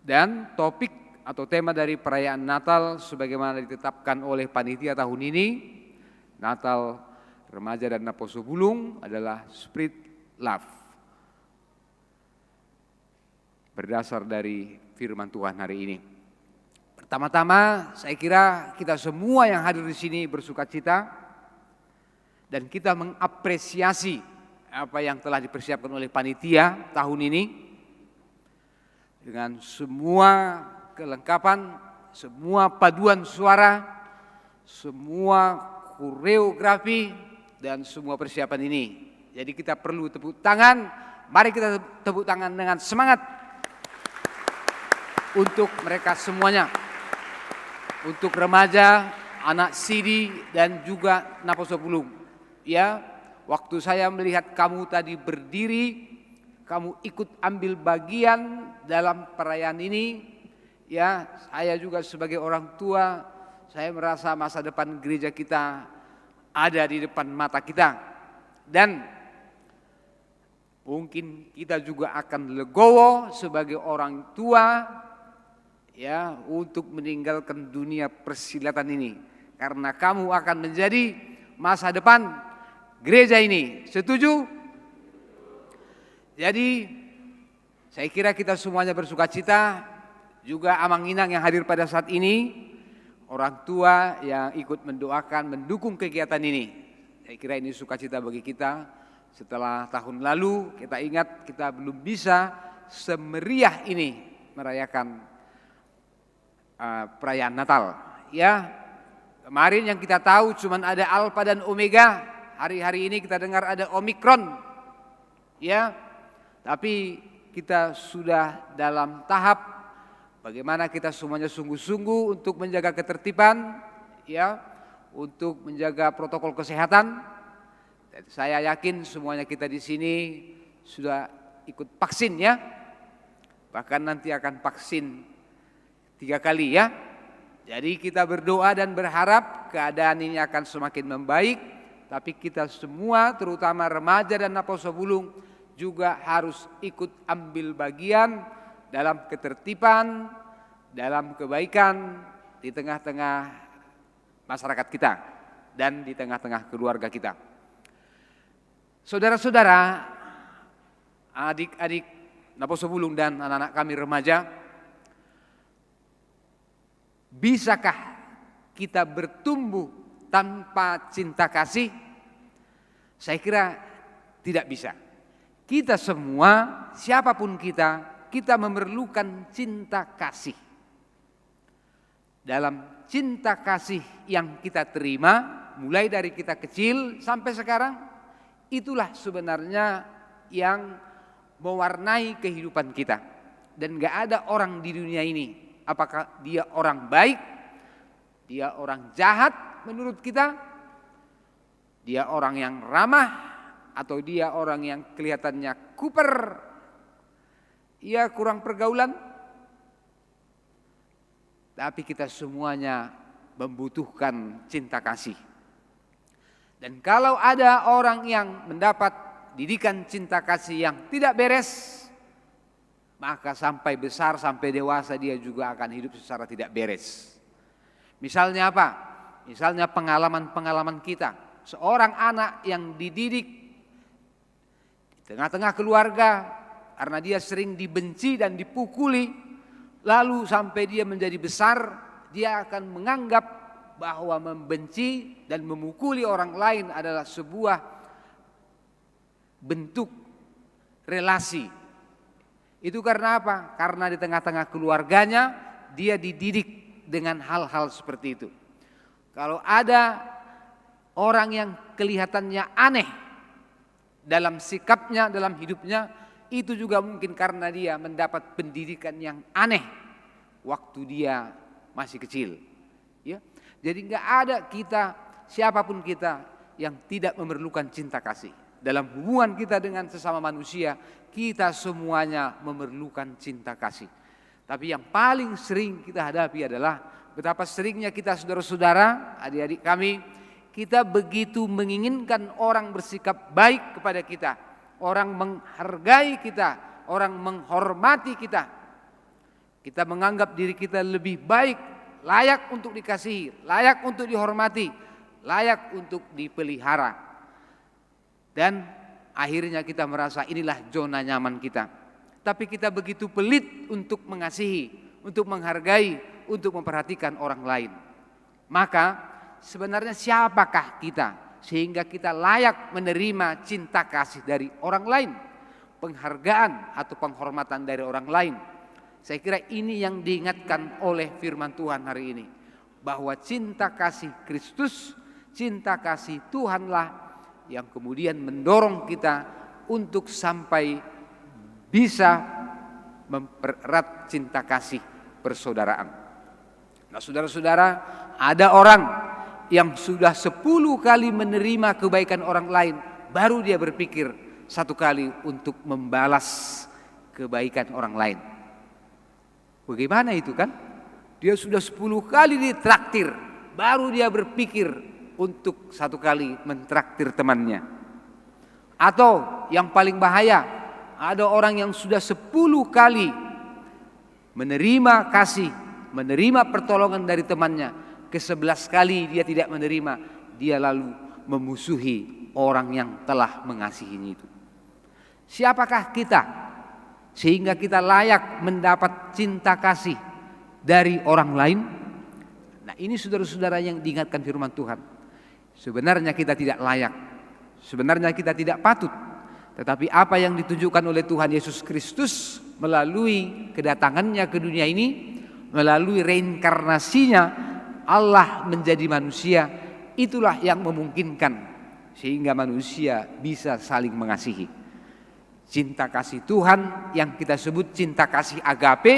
Dan topik atau tema dari perayaan Natal sebagaimana ditetapkan oleh panitia tahun ini, Natal Remaja dan Naposo Bulung adalah Spirit Love. Berdasar dari firman Tuhan hari ini. Pertama-tama saya kira kita semua yang hadir di sini bersuka cita dan kita mengapresiasi apa yang telah dipersiapkan oleh panitia tahun ini dengan semua kelengkapan, semua paduan suara, semua koreografi dan semua persiapan ini. Jadi kita perlu tepuk tangan, mari kita tepuk tangan dengan semangat untuk mereka semuanya, untuk remaja, anak Sidi dan juga Naposo Bulung. Ya, waktu saya melihat kamu tadi berdiri, kamu ikut ambil bagian dalam perayaan ini, ya, saya juga sebagai orang tua, saya merasa masa depan gereja kita ada di depan mata kita. Dan mungkin kita juga akan legowo sebagai orang tua, ya, untuk meninggalkan dunia persilatan ini, karena kamu akan menjadi masa depan gereja ini. Setuju? Jadi saya kira kita semuanya bersuka cita, juga Amang Inang yang hadir pada saat ini, orang tua yang ikut mendoakan, mendukung kegiatan ini. Saya kira ini sukacita bagi kita. Setelah tahun lalu kita ingat kita belum bisa semeriah ini merayakan perayaan Natal. Ya, kemarin yang kita tahu cuma ada Alpha dan Omega. Hari-hari ini kita dengar ada Omikron. Ya, tapi kita sudah dalam tahap bagaimana kita semuanya sungguh-sungguh untuk menjaga ketertiban, ya, untuk menjaga protokol kesehatan. Dan saya yakin semuanya kita di sini sudah ikut vaksin, ya. Bahkan nanti akan vaksin 3 kali, ya. Jadi kita berdoa dan berharap keadaan ini akan semakin membaik, tapi kita semua terutama remaja dan Naposo Bulung juga harus ikut ambil bagian dalam ketertiban, dalam kebaikan di tengah-tengah masyarakat kita dan di tengah-tengah keluarga kita. Saudara-saudara, adik-adik Naposo Bulung dan anak-anak kami remaja, bisakah kita bertumbuh tanpa cinta kasih? Saya kira tidak bisa. Kita semua, siapapun kita memerlukan cinta kasih. Dalam cinta kasih yang kita terima, mulai dari kita kecil sampai sekarang, itulah sebenarnya yang mewarnai kehidupan kita. Dan gak ada orang di dunia ini, apakah dia orang baik, dia orang jahat menurut kita, dia orang yang ramah, atau dia orang yang kelihatannya kuper, ia kurang pergaulan. Tapi kita semuanya membutuhkan cinta kasih. Dan kalau ada orang yang mendapat didikan cinta kasih yang tidak beres, maka sampai besar, sampai dewasa dia juga akan hidup secara tidak beres. Misalnya apa? Misalnya pengalaman-pengalaman kita. Seorang anak yang dididik di tengah-tengah keluarga karena dia sering dibenci dan dipukuli, lalu sampai dia menjadi besar, dia akan menganggap bahwa membenci dan memukuli orang lain adalah sebuah bentuk relasi. Itu karena apa? Karena di tengah-tengah keluarganya dia dididik dengan hal-hal seperti itu. Kalau ada orang yang kelihatannya aneh dalam sikapnya, dalam hidupnya, itu juga mungkin karena dia mendapat pendidikan yang aneh waktu dia masih kecil. Ya, jadi nggak ada kita, siapapun kita yang tidak memerlukan cinta kasih. Dalam hubungan kita dengan sesama manusia, kita semuanya memerlukan cinta kasih. Tapi yang paling sering kita hadapi adalah betapa seringnya kita saudara-saudara, adik-adik kami, kita begitu menginginkan orang bersikap baik kepada kita, orang menghargai kita, orang menghormati kita. Kita menganggap diri kita lebih baik, layak untuk dikasihi, layak untuk dihormati, layak untuk dipelihara. Dan akhirnya kita merasa inilah zona nyaman kita. Tapi kita begitu pelit untuk mengasihi, untuk menghargai, untuk memperhatikan orang lain. Maka sebenarnya siapakah kita sehingga kita layak menerima cinta kasih dari orang lain, penghargaan atau penghormatan dari orang lain? Saya kira ini yang diingatkan oleh firman Tuhan hari ini, bahwa cinta kasih Kristus, cinta kasih Tuhanlah yang kemudian mendorong kita untuk sampai bisa mempererat cinta kasih persaudaraan. Nah, saudara-saudara, ada orang yang sudah 10 kali menerima kebaikan orang lain, baru dia berpikir satu kali untuk membalas kebaikan orang lain. Bagaimana itu kan? Dia sudah 10 kali ditraktir, baru dia berpikir untuk satu kali mentraktir temannya. Atau yang paling bahaya, ada orang yang sudah 10 kali menerima kasih, menerima pertolongan dari temannya, ke-11 kali dia tidak menerima, dia lalu memusuhi orang yang telah mengasihinya itu. Siapakah kita sehingga kita layak mendapat cinta kasih dari orang lain? Nah, ini saudara-saudara yang diingatkan firman Tuhan. Sebenarnya kita tidak layak, sebenarnya kita tidak patut. Tetapi apa yang ditunjukkan oleh Tuhan Yesus Kristus melalui kedatangannya ke dunia ini, melalui reinkarnasinya Allah menjadi manusia, itulah yang memungkinkan sehingga manusia bisa saling mengasihi. Cinta kasih Tuhan yang kita sebut cinta kasih agape,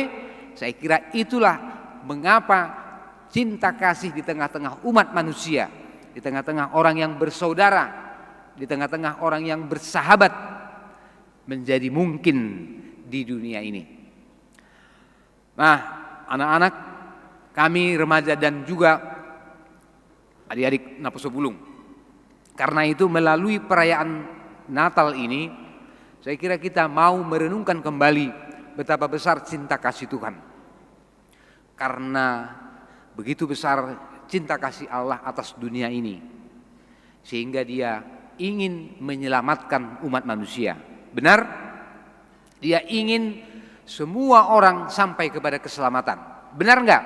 saya kira itulah mengapa cinta kasih di tengah-tengah umat manusia, di tengah-tengah orang yang bersaudara, di tengah-tengah orang yang bersahabat menjadi mungkin di dunia ini. Nah, anak-anak kami remaja dan juga adik-adik Naposo Bulung, Karena itu melalui perayaan Natal ini, saya kira kita mau merenungkan kembali betapa besar cinta kasih Tuhan. Karena begitu besar cinta kasih Allah atas dunia ini, sehingga Dia ingin menyelamatkan umat manusia. Benar? Dia ingin semua orang sampai kepada keselamatan. Benar enggak?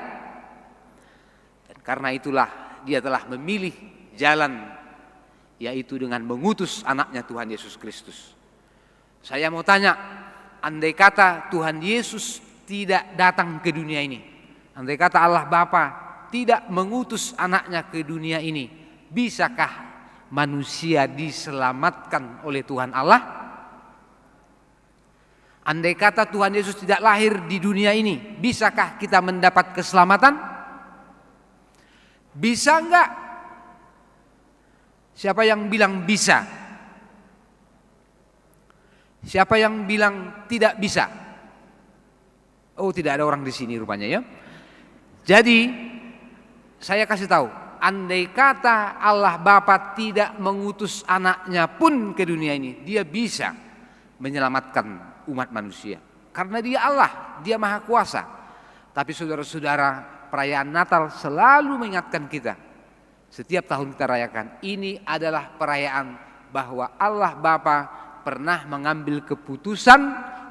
Dan karena itulah Dia telah memilih jalan, yaitu dengan mengutus anaknya Tuhan Yesus Kristus. Saya mau tanya, andai kata Tuhan Yesus tidak datang ke dunia ini, andai kata Allah Bapa tidak mengutus anaknya ke dunia ini, bisakah manusia diselamatkan oleh Tuhan Allah? Andai kata Tuhan Yesus tidak lahir di dunia ini, bisakah kita mendapat keselamatan? Bisa enggak? Siapa yang bilang bisa? Siapa yang bilang tidak bisa? Oh, tidak ada orang di sini rupanya ya. Jadi saya kasih tahu, andai kata Allah Bapa tidak mengutus anaknya pun ke dunia ini, Dia bisa menyelamatkan umat manusia. Karena Dia Allah, Dia Maha Kuasa. Tapi saudara-saudara, perayaan Natal selalu mengingatkan kita, setiap tahun kita rayakan, ini adalah perayaan bahwa Allah Bapa pernah mengambil keputusan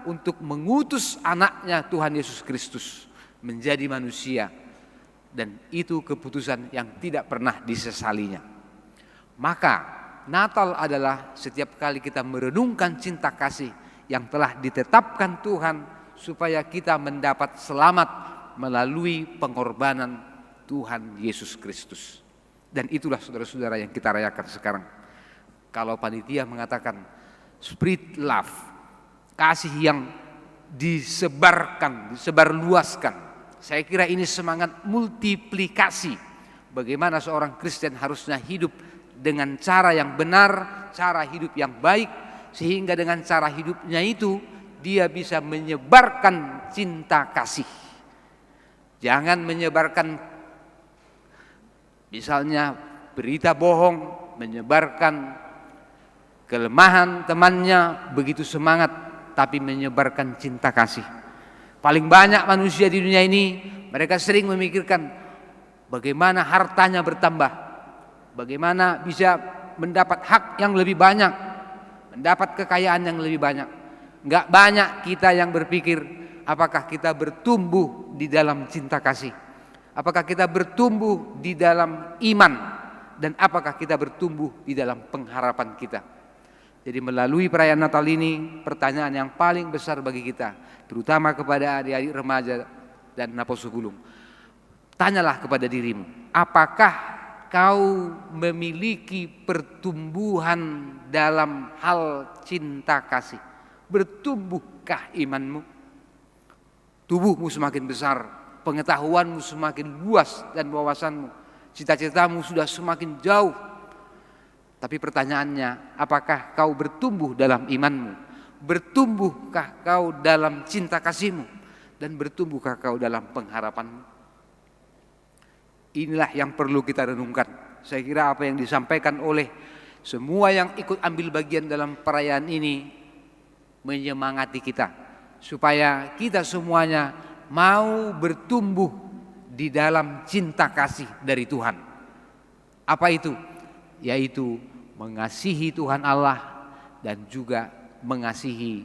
untuk mengutus anaknya Tuhan Yesus Kristus menjadi manusia. Dan itu keputusan yang tidak pernah disesalinya. Maka Natal adalah setiap kali kita merenungkan cinta kasih yang telah ditetapkan Tuhan supaya kita mendapat selamat melalui pengorbanan Tuhan Yesus Kristus. Dan itulah saudara-saudara yang kita rayakan sekarang. Kalau panitia mengatakan spirit love, kasih yang disebarluaskan. Saya kira ini semangat multiplikasi. Bagaimana seorang Kristen harusnya hidup dengan cara yang benar, cara hidup yang baik, sehingga dengan cara hidupnya itu dia bisa menyebarkan cinta kasih. Jangan menyebarkan misalnya berita bohong, menyebarkan kelemahan temannya begitu semangat, tapi menyebarkan cinta kasih. Paling banyak manusia di dunia ini, mereka sering memikirkan bagaimana hartanya bertambah, bagaimana bisa mendapat hak yang lebih banyak, mendapat kekayaan yang lebih banyak. Enggak banyak kita yang berpikir apakah kita bertumbuh di dalam cinta kasih, apakah kita bertumbuh di dalam iman, dan apakah kita bertumbuh di dalam pengharapan kita. Jadi melalui perayaan Natal ini, pertanyaan yang paling besar bagi kita, terutama kepada adik-adik remaja dan Naposo Gulung, tanyalah kepada dirimu, apakah kau memiliki pertumbuhan dalam hal cinta kasih? Bertumbuhkah imanmu? Tubuhmu semakin besar, pengetahuanmu semakin luas dan wawasanmu, cita-citamu sudah semakin jauh. Tapi pertanyaannya, apakah kau bertumbuh dalam imanmu? Bertumbuhkah kau dalam cinta kasihmu? Dan bertumbuhkah kau dalam pengharapanmu? Inilah yang perlu kita renungkan. Saya kira apa yang disampaikan oleh semua yang ikut ambil bagian dalam perayaan ini menyemangati kita, supaya kita semuanya mau bertumbuh di dalam cinta kasih dari Tuhan. Apa itu? Yaitu mengasihi Tuhan Allah dan juga mengasihi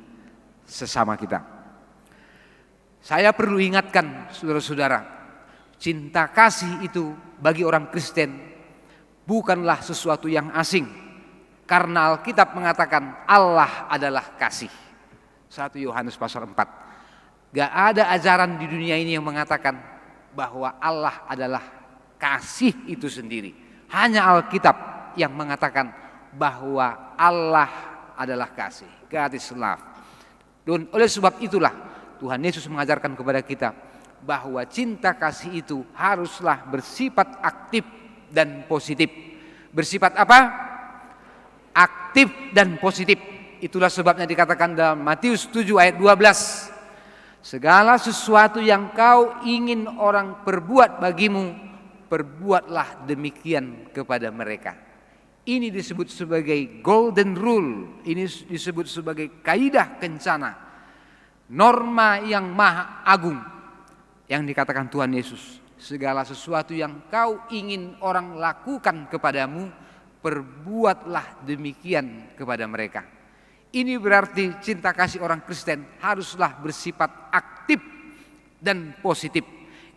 sesama kita. Saya perlu ingatkan saudara-saudara, cinta kasih itu bagi orang Kristen bukanlah sesuatu yang asing, karena Alkitab mengatakan Allah adalah kasih. 1 Yohanes pasal 4. Gak ada ajaran di dunia ini yang mengatakan bahwa Allah adalah kasih itu sendiri. Hanya Alkitab yang mengatakan bahwa Allah adalah kasih. God is love. Dan oleh sebab itulah Tuhan Yesus mengajarkan kepada kita bahwa cinta kasih itu haruslah bersifat aktif dan positif. Bersifat apa? Aktif dan positif. Itulah sebabnya dikatakan dalam Matius 7 ayat 12. Segala sesuatu yang kau ingin orang perbuat bagimu, perbuatlah demikian kepada mereka. Ini disebut sebagai golden rule, ini disebut sebagai kaidah kencana, norma yang maha agung yang dikatakan Tuhan Yesus. Segala sesuatu yang kau ingin orang lakukan kepadamu, perbuatlah demikian kepada mereka. Ini berarti cinta kasih orang Kristen haruslah bersifat aktif dan positif.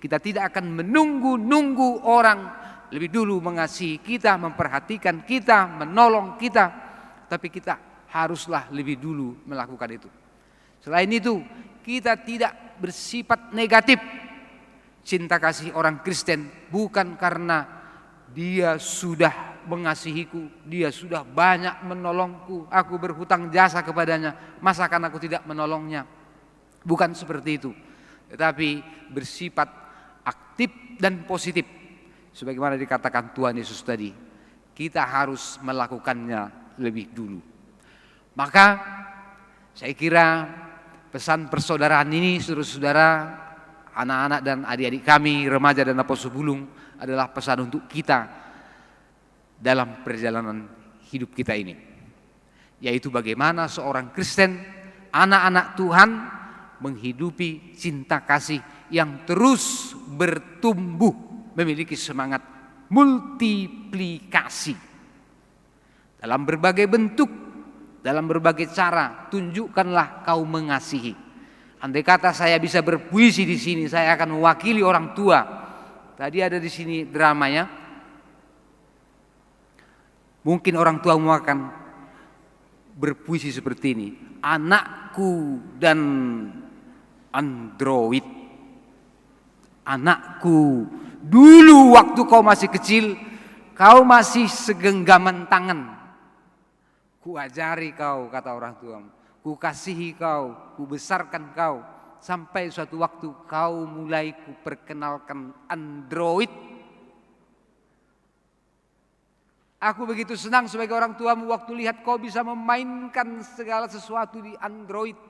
Kita tidak akan menunggu-nunggu orang lebih dulu mengasihi kita, memperhatikan kita, menolong kita, tapi kita haruslah lebih dulu melakukan itu. Selain itu, kita tidak bersifat negatif. Cinta kasih orang Kristen bukan karena dia sudah mengasihiku, dia sudah banyak menolongku, aku berhutang jasa kepadanya, masakan aku tidak menolongnya. Bukan seperti itu, tetapi bersifat aktif dan positif. Sebagaimana dikatakan Tuhan Yesus tadi, kita harus melakukannya lebih dulu. Maka saya kira pesan persaudaraan ini, saudara-saudara, anak-anak dan adik-adik kami, remaja dan apostol bulung, adalah pesan untuk kita dalam perjalanan hidup kita ini, yaitu bagaimana seorang Kristen, anak-anak Tuhan, menghidupi cinta kasih yang terus bertumbuh, memiliki semangat multiplikasi dalam berbagai bentuk, dalam berbagai cara. Tunjukkanlah kau mengasihi. Andai kata saya bisa berpuisi di sini, saya akan mewakili orang tua. Tadi ada di sini dramanya. Mungkin orang tuamu akan berpuisi seperti ini. Anakku dan android. Anakku, dulu waktu kau masih kecil, kau masih segenggaman tangan. Ku ajari kau, kata orang tuamu. Ku kasihi kau, ku besarkan kau. Sampai suatu waktu kau mulai ku perkenalkan android. Aku begitu senang sebagai orang tuamu waktu lihat kau bisa memainkan segala sesuatu di android.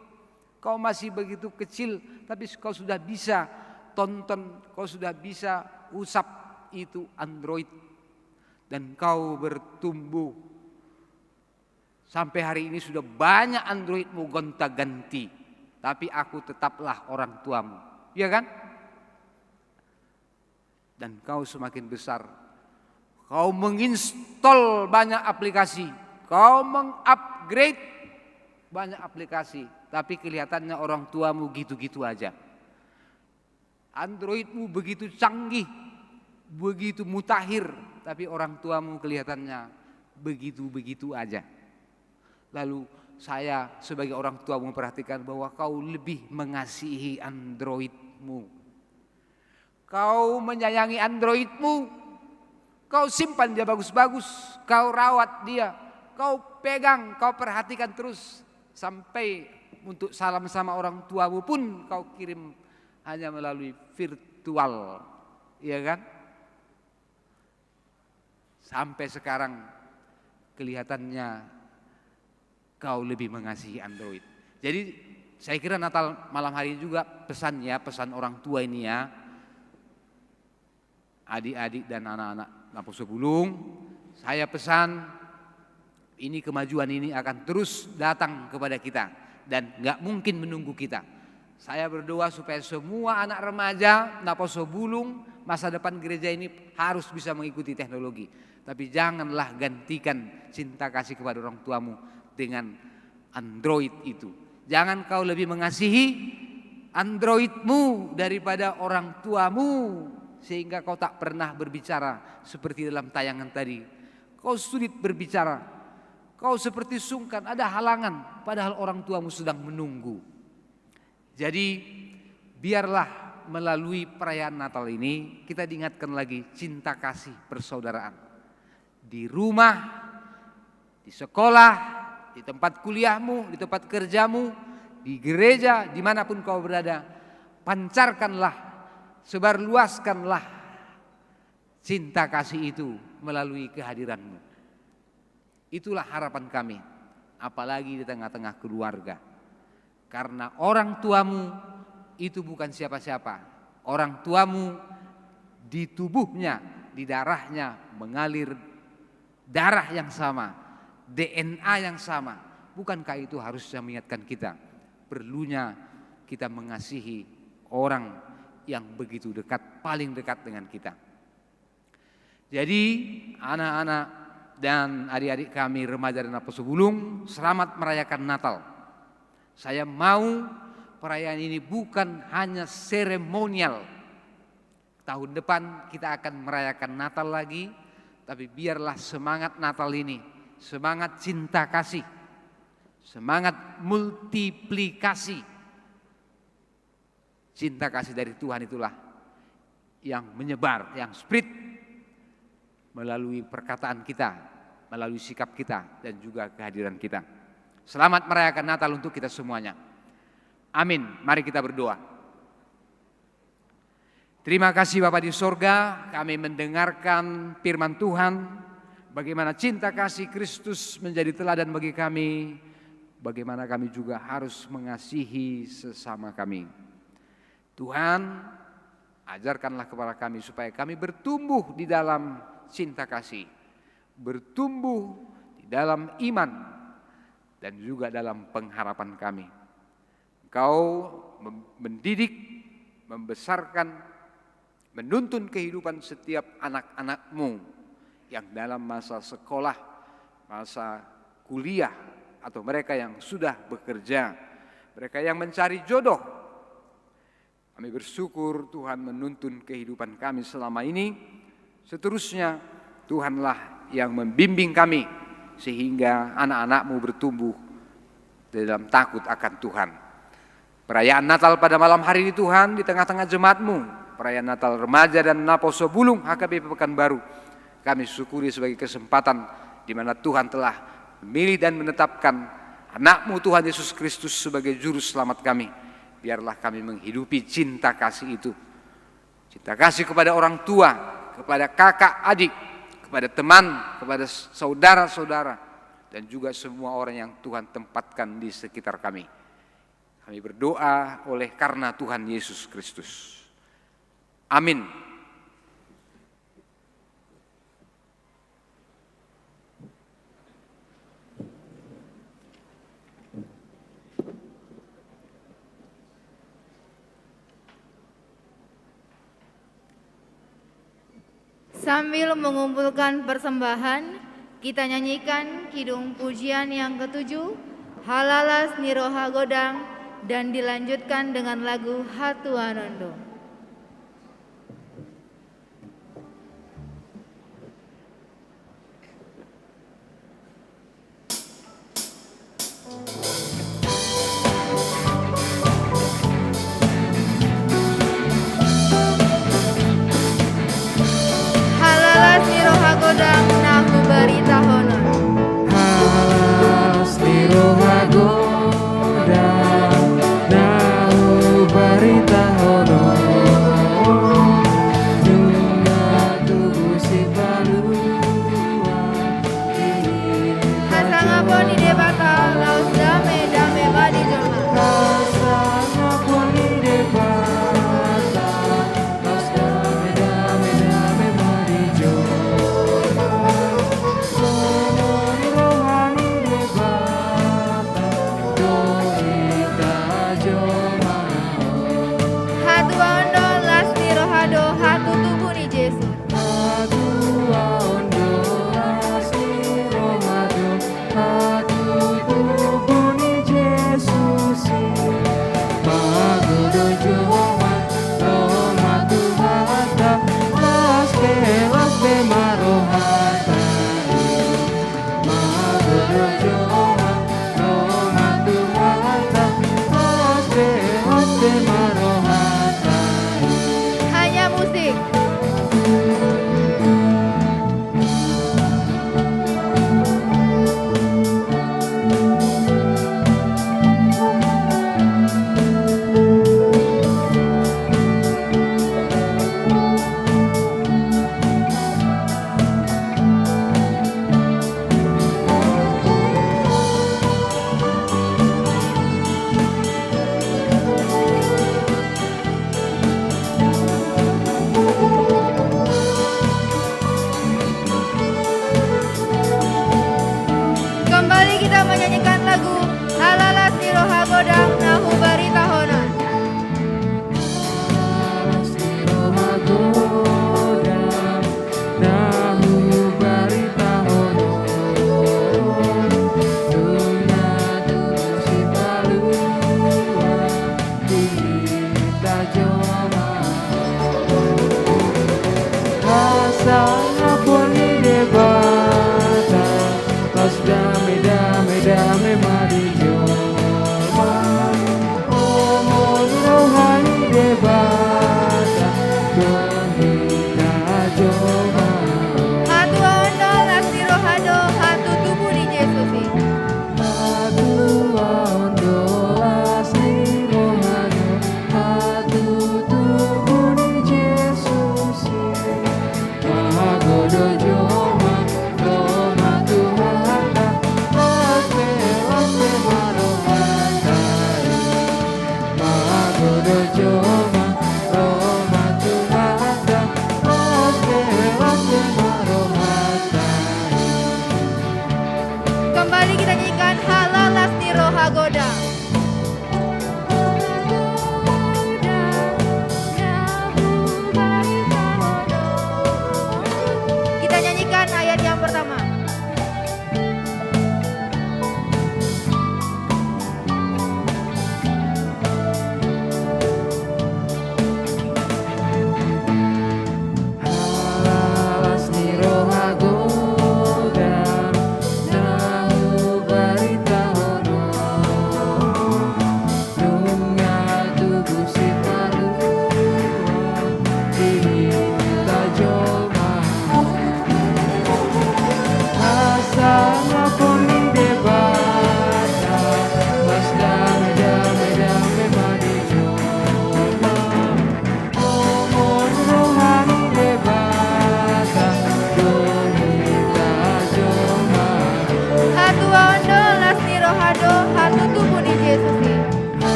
Kau masih begitu kecil, tapi kau sudah bisa tonton, kau sudah bisa usap itu android. Dan kau bertumbuh. Sampai hari ini sudah banyak androidmu gonta-ganti. Tapi aku tetaplah orang tuamu. Iya kan? Dan kau semakin besar. Kau menginstall banyak aplikasi. Kau mengupgrade banyak aplikasi. Tapi kelihatannya orang tuamu gitu-gitu aja. Androidmu begitu canggih. Begitu mutakhir. Tapi orang tuamu kelihatannya begitu-begitu aja. Lalu saya sebagai orang tua memperhatikan bahwa kau lebih mengasihi androidmu. Kau menyayangi androidmu. Kau simpan dia bagus-bagus. Kau rawat dia. Kau pegang, kau perhatikan terus. Sampai untuk salam sama orang tuamu pun kau kirim hanya melalui virtual. Iya kan? Sampai sekarang kelihatannya kau lebih mengasihi android. Jadi saya kira Natal malam hari ini juga pesannya, pesan orang tua ini ya, adik-adik dan anak-anak apostol bulung, saya pesan ini, kemajuan ini akan terus datang kepada kita dan gak mungkin menunggu kita. Saya berdoa supaya semua anak remaja apostol bulung masa depan gereja ini harus bisa mengikuti teknologi. Tapi janganlah gantikan cinta kasih kepada orang tuamu dengan android itu. Jangan kau lebih mengasihi androidmu daripada orang tuamu, sehingga kau tak pernah berbicara seperti dalam tayangan tadi. Kau sulit berbicara, kau seperti sungkan, ada halangan, padahal orang tuamu sedang menunggu. Jadi biarlah melalui perayaan Natal ini kita diingatkan lagi cinta kasih persaudaraan. Di rumah, di sekolah, di tempat kuliahmu, di tempat kerjamu, di gereja, dimanapun kau berada, pancarkanlah, sebarluaskanlah cinta kasih itu melalui kehadiranmu. Itulah harapan kami, apalagi di tengah-tengah keluarga. Karena orang tuamu itu bukan siapa-siapa. Orang tuamu di tubuhnya, di darahnya mengalir darah yang sama, DNA yang sama. Bukankah itu harusnya mengingatkan kita perlunya kita mengasihi orang yang begitu dekat, paling dekat dengan kita. Jadi anak-anak dan adik-adik kami remaja dan Apostle Bulung, selamat merayakan Natal. Saya mau perayaan ini bukan hanya seremonial. Tahun depan kita akan merayakan Natal lagi, tapi biarlah semangat Natal ini, semangat cinta kasih, semangat multiplikasi. Cinta kasih dari Tuhan itulah yang menyebar, yang spread melalui perkataan kita, melalui sikap kita, dan juga kehadiran kita. Selamat merayakan Natal untuk kita semuanya. Amin. Mari kita berdoa. Terima kasih Bapa di sorga, kami mendengarkan firman Tuhan, bagaimana cinta kasih Kristus menjadi teladan bagi kami, bagaimana kami juga harus mengasihi sesama kami. Tuhan, ajarkanlah kepada kami supaya kami bertumbuh di dalam cinta kasih, bertumbuh di dalam iman, dan juga dalam pengharapan kami. Engkau mendidik, membesarkan, menuntun kehidupan setiap anak-anak-Mu yang dalam masa sekolah, masa kuliah, atau mereka yang sudah bekerja, mereka yang mencari jodoh. Kami bersyukur Tuhan menuntun kehidupan kami selama ini. Seterusnya Tuhanlah yang membimbing kami sehingga anak-anak-Mu bertumbuh dalam takut akan Tuhan. Perayaan Natal pada malam hari ini Tuhan, di tengah-tengah jemaat-Mu, perayaan Natal remaja dan Apostle Bulung HKBP Pekanbaru, kami syukuri sebagai kesempatan di mana Tuhan telah memilih dan menetapkan anak-Mu Tuhan Yesus Kristus sebagai juru selamat kami. Biarlah kami menghidupi cinta kasih itu. Cinta kasih kepada orang tua, kepada kakak, adik, kepada teman, kepada saudara-saudara, dan juga semua orang yang Tuhan tempatkan di sekitar kami. Kami berdoa oleh karena Tuhan Yesus Kristus. Amin. Sambil mengumpulkan persembahan, kita nyanyikan kidung pujian yang ke-7, Halalas Niroha Godang, dan dilanjutkan dengan lagu Hatuanondo. Halalas Niroha Godang, nahu barita honon. Halalas Niroha Godang, nahu barita honon.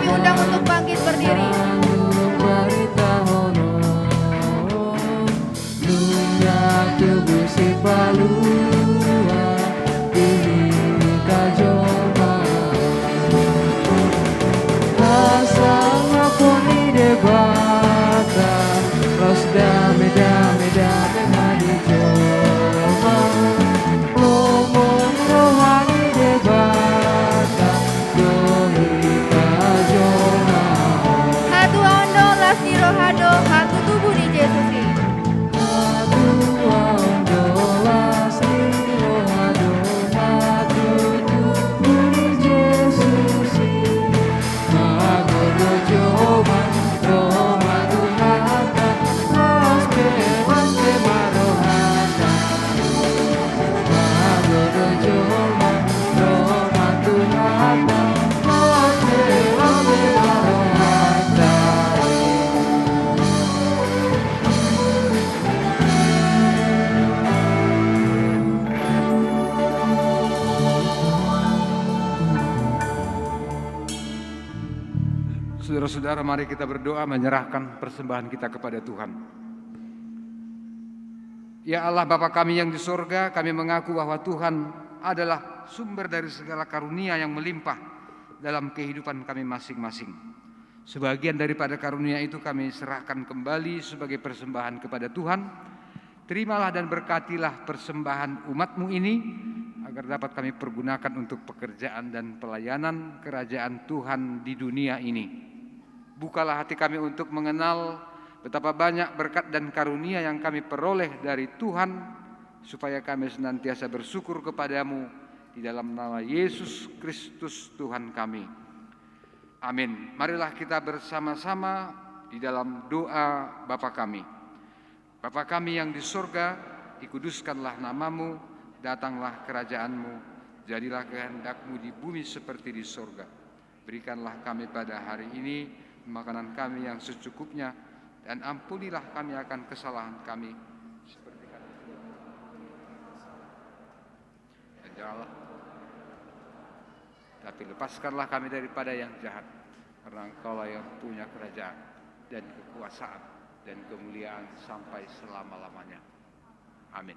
kami undang untuk bangkit berdiri. Hatu ondo las di rohado, hatu tubuh di Yesusi. Saudara-saudara, mari kita berdoa menyerahkan persembahan kita kepada Tuhan. Ya Allah Bapa kami yang di sorga, kami mengaku bahwa Tuhan adalah sumber dari segala karunia yang melimpah dalam kehidupan kami masing-masing. Sebagian daripada karunia itu kami serahkan kembali sebagai persembahan kepada Tuhan. Terimalah dan berkatilah persembahan umat-Mu ini, agar dapat kami pergunakan untuk pekerjaan dan pelayanan kerajaan Tuhan di dunia ini. Bukalah hati kami untuk mengenal betapa banyak berkat dan karunia yang kami peroleh dari Tuhan, supaya kami senantiasa bersyukur kepadamu di dalam nama Yesus Kristus Tuhan kami. Amin. Marilah kita bersama-sama di dalam doa Bapa kami. Bapa kami yang di surga, dikuduskanlah namamu, datanglah kerajaanmu, jadilah kehendakmu di bumi seperti di surga. Berikanlah kami pada hari ini makanan kami yang secukupnya, dan ampunilah kami akan kesalahan kami seperti kami. Dan janganlah, tapi lepaskanlah kami daripada yang jahat, karena Engkaulah yang punya kerajaan dan kekuasaan dan kemuliaan sampai selama-lamanya. Amin.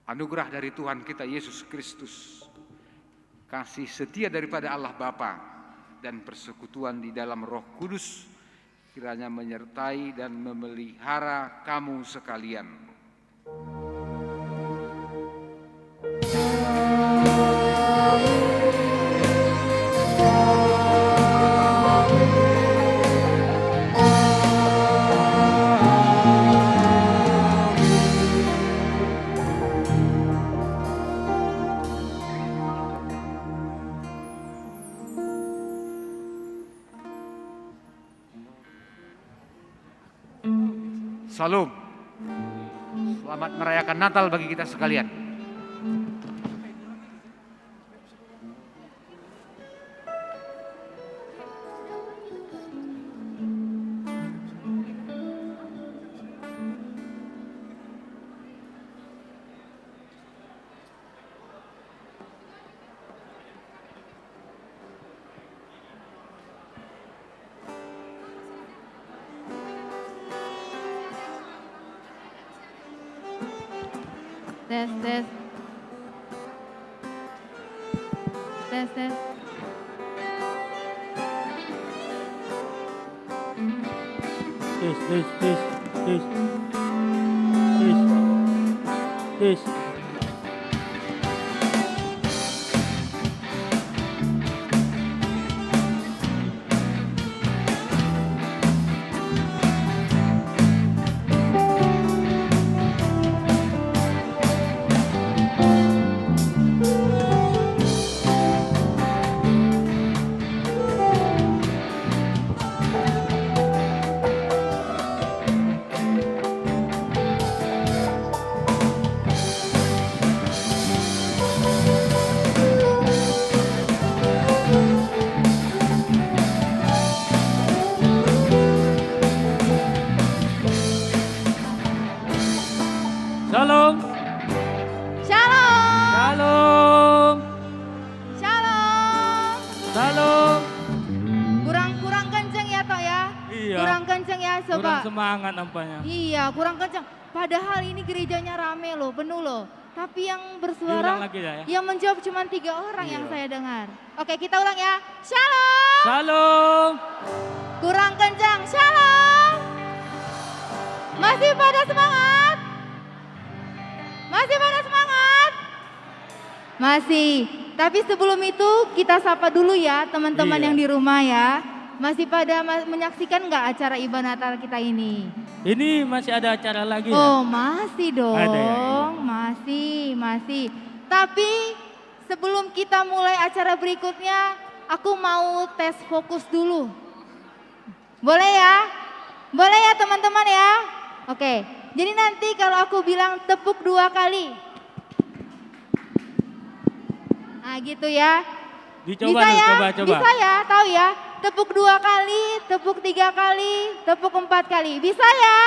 Anugerah dari Tuhan kita Yesus Kristus, kasih setia daripada Allah Bapa, dan persekutuan di dalam Roh Kudus kiranya menyertai dan memelihara kamu sekalian. Salam. Selamat merayakan Natal bagi kita sekalian. Tes, tes. Tes, tes. Tes. coba. Kurang semangat nampaknya. Iya, kurang kencang. Padahal ini gerejanya rame loh, penuh loh. Tapi yang Diulang bersuara, lagi ya. yang menjawab cuma 3 orang yang Iya. saya dengar. Oke, kita ulang ya. Shalom. Shalom. Kurang kencang, shalom. Masih pada semangat? Masih pada semangat? Masih. Tapi sebelum itu kita sapa dulu ya teman-teman Iya. yang di rumah ya. Masih pada menyaksikan nggak acara ibadah Natal kita ini? Ini masih ada acara lagi ya? Oh masih dong, Ada ya, masih. Tapi sebelum kita mulai acara berikutnya, aku mau tes fokus dulu. Boleh ya? Boleh ya teman-teman ya? Oke, jadi nanti kalau aku bilang tepuk 2 kali. Nah gitu ya. Dicoba Bisa dulu, ya? coba. Bisa ya, tahu ya? Tepuk 2 kali, tepuk 3 kali, tepuk 4 kali. Bisa ya?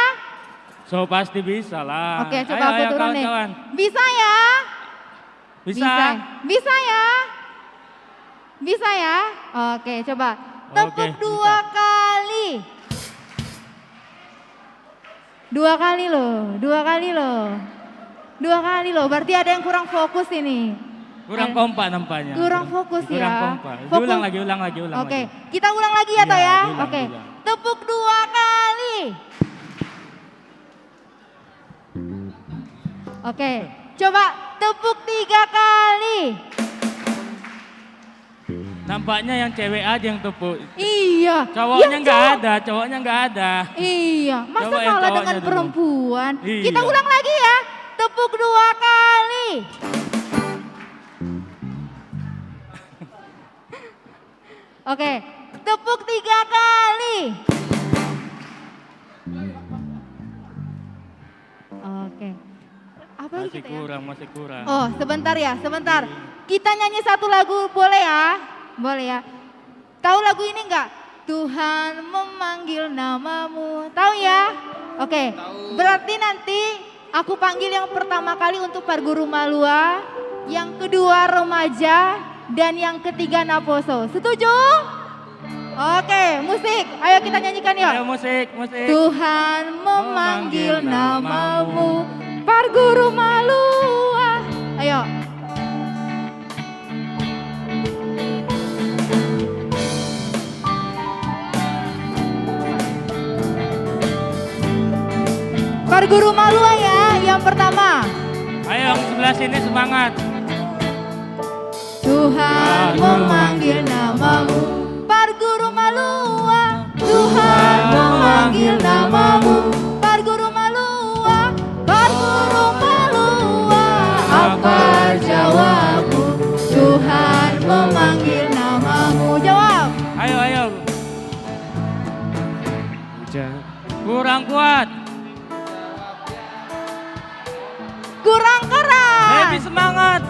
So pasti bisa lah. Oke, coba aku turun nih. kawan-kawan. Bisa ya? Bisa. Bisa ya? Bisa ya? Oke, coba. Tepuk Oke, 2 kali. 2 kali loh, 2 kali loh. 2 kali loh, berarti ada yang kurang fokus ini. Kurang kompak nampaknya. Kurang fokus ya. Kurang kompak. Fokus. Ulang lagi. Oke, kita ulang lagi ya Iya, toh ya. diulang, Oke, diulang. tepuk 2 kali. Oke, coba tepuk 3 kali. Nampaknya yang cewek aja yang tepuk. Iya. Cowoknya yang nggak cowok- ada, cowoknya nggak ada. Iya, masa Coba yang kalah cowoknya dengan dulu. perempuan? Iya. Kita ulang lagi ya. Tepuk 2 kali. Oke, tepuk 3 kali. Oke. Apa lagi Masih kita ya? masih kurang. Oh, sebentar ya, sebentar. Kita nyanyi satu lagu boleh ya? Boleh ya. Tahu lagu ini enggak? Tuhan memanggil namamu. Tahu ya? Oke. Berarti nanti aku panggil yang pertama kali untuk Parguru Malua, yang kedua remaja, dan yang ketiga Naposo. Setuju? Oke, musik. Ayo kita nyanyikan yuk. Ayo musik. Tuhan memanggil namamu, Parguru Malua. Ayo. Parguru Malua ya, yang pertama. Ayo yang sebelah sini semangat. Tuhan memanggil namamu, Parguru Malua. Tuhan memanggil namamu, Parguru Malua. Parguru Malua, apa jawabmu? Tuhan memanggil namamu. Jawab. Ayo. Kurang kuat. Kurang keras. Lebih semangat.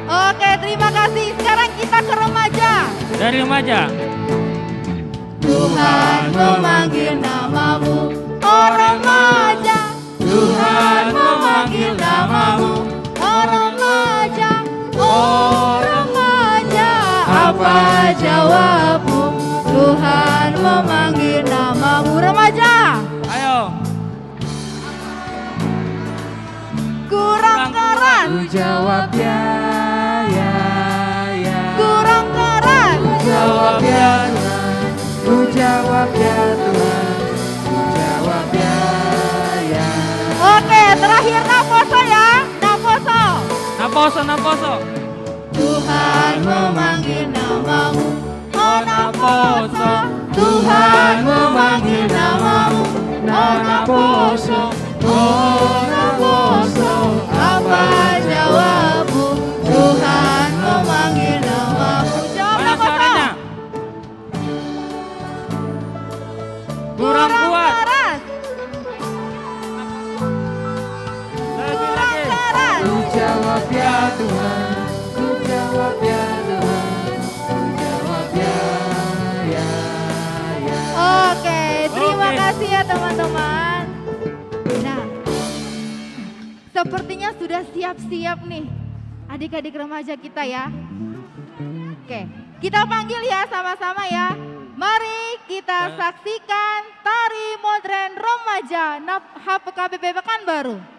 Oke, terima kasih. Sekarang kita ke remaja. Dari remaja. Tuhan memanggil namamu, oh remaja. Tuhan memanggil namamu, oh remaja. Oh remaja, apa jawabmu? Tuhan memanggil namamu, remaja. Ayo. Kurang keras. Ku jawab ya. Kurang keras. Jawab ya Tuhan. Ku jawab ya Tuhan. Ku jawab ya. Oke, terakhir Naposo ya. Naposo. Tuhan memanggil namamu, oh Naposo. Tuhan memanggil namamu, oh Naposo. Oh Naposo, apa jawabmu? Tuhan memanggil namamu. Jawab Mana Naposo. suaranya? Kurang kuat. keras. Kurang keras. Ku jawab ya Tuhan. Ku jawab ya Tuhan. Ku jawab ya. Oke, terima kasih ya teman-teman. Nah, sepertinya sudah siap-siap nih adik-adik remaja kita ya. Oke, kita panggil ya sama-sama ya. Mari kita saksikan tari modern remaja HPKBP Pekanbaru.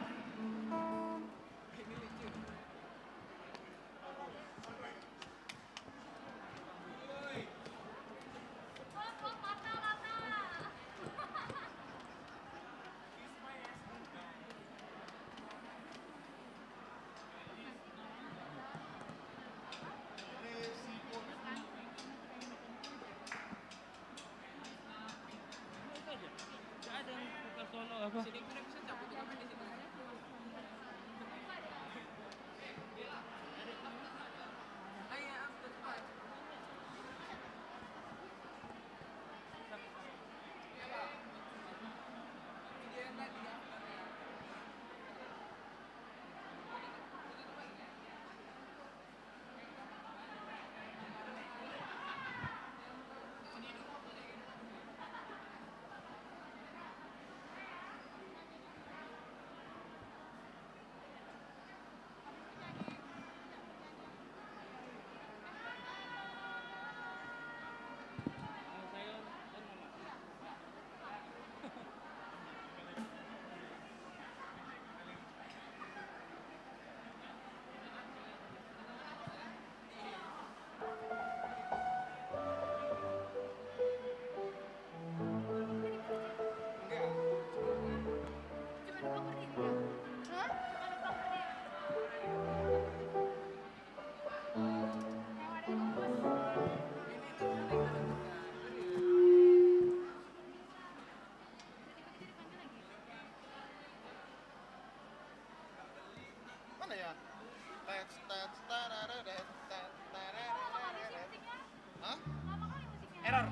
Error.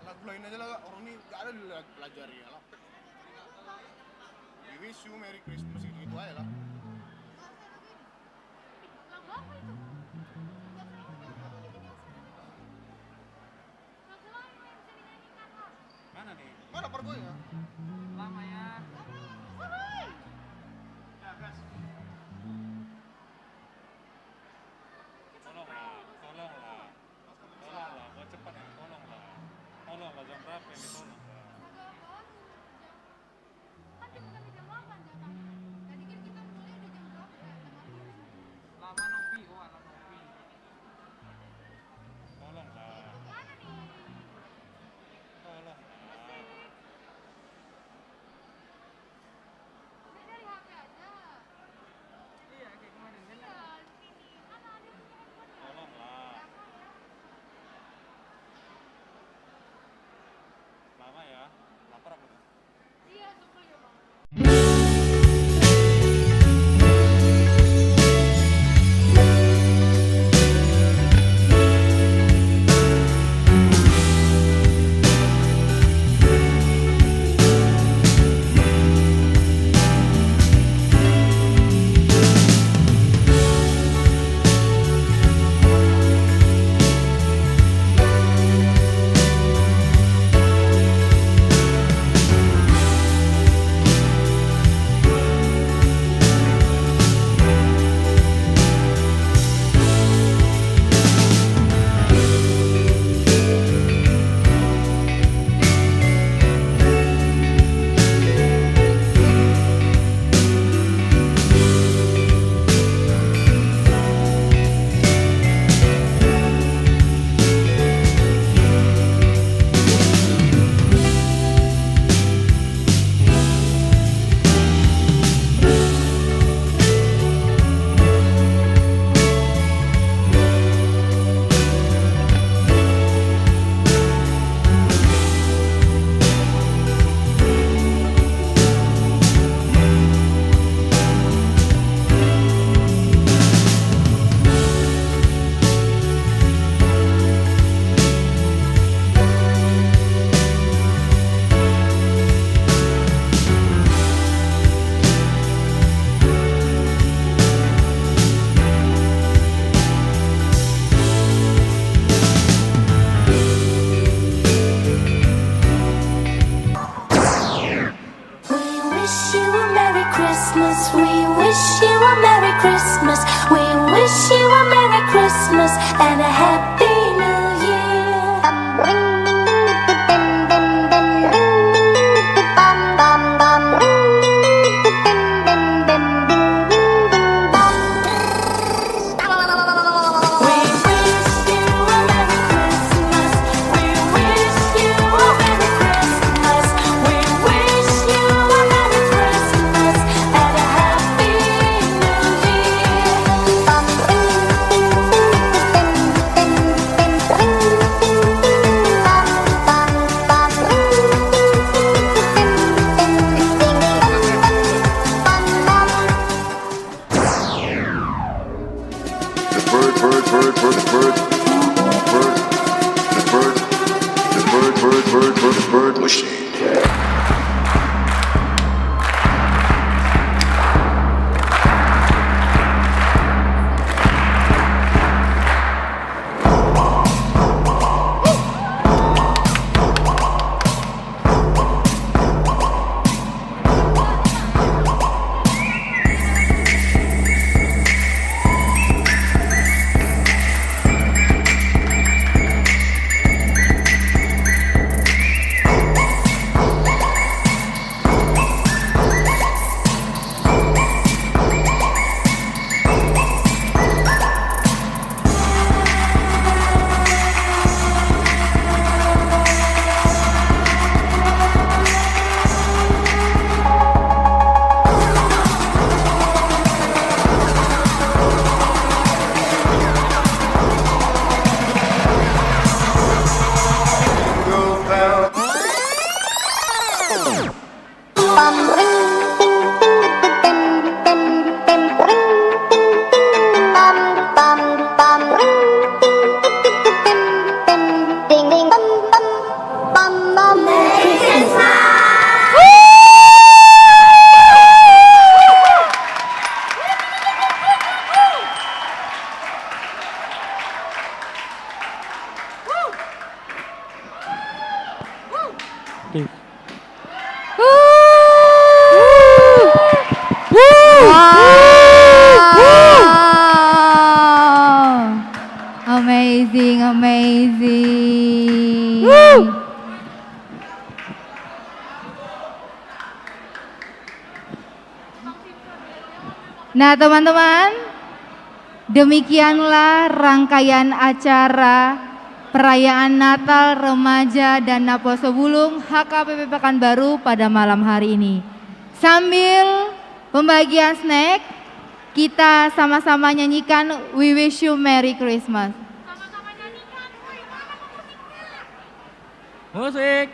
Lagu lain aja lah, orang ini gak ada pelajari ya lah. We wish you Merry Christmas gitu aja lah. Lagu apa itu? Mana nih? Mana pergonya? Lama ya. Ya, gas. Tolonglah, buat cepat ya, tolonglah, jam berapa ini, tolong. Lama nopi, lama nopi. Tolonglah. Iya, kayak kemarin kan. Tolonglah. Lama Christmas and a Happy New Year. Bird machine. Amazing, amazing. Nah, teman-teman, demikianlah rangkaian acara perayaan Natal Remaja dan Naposo Bulung HKBP Pekanbaru pada malam hari ini. Sambil pembagian snack, kita sama-sama nyanyikan We Wish You Merry Christmas. Musik.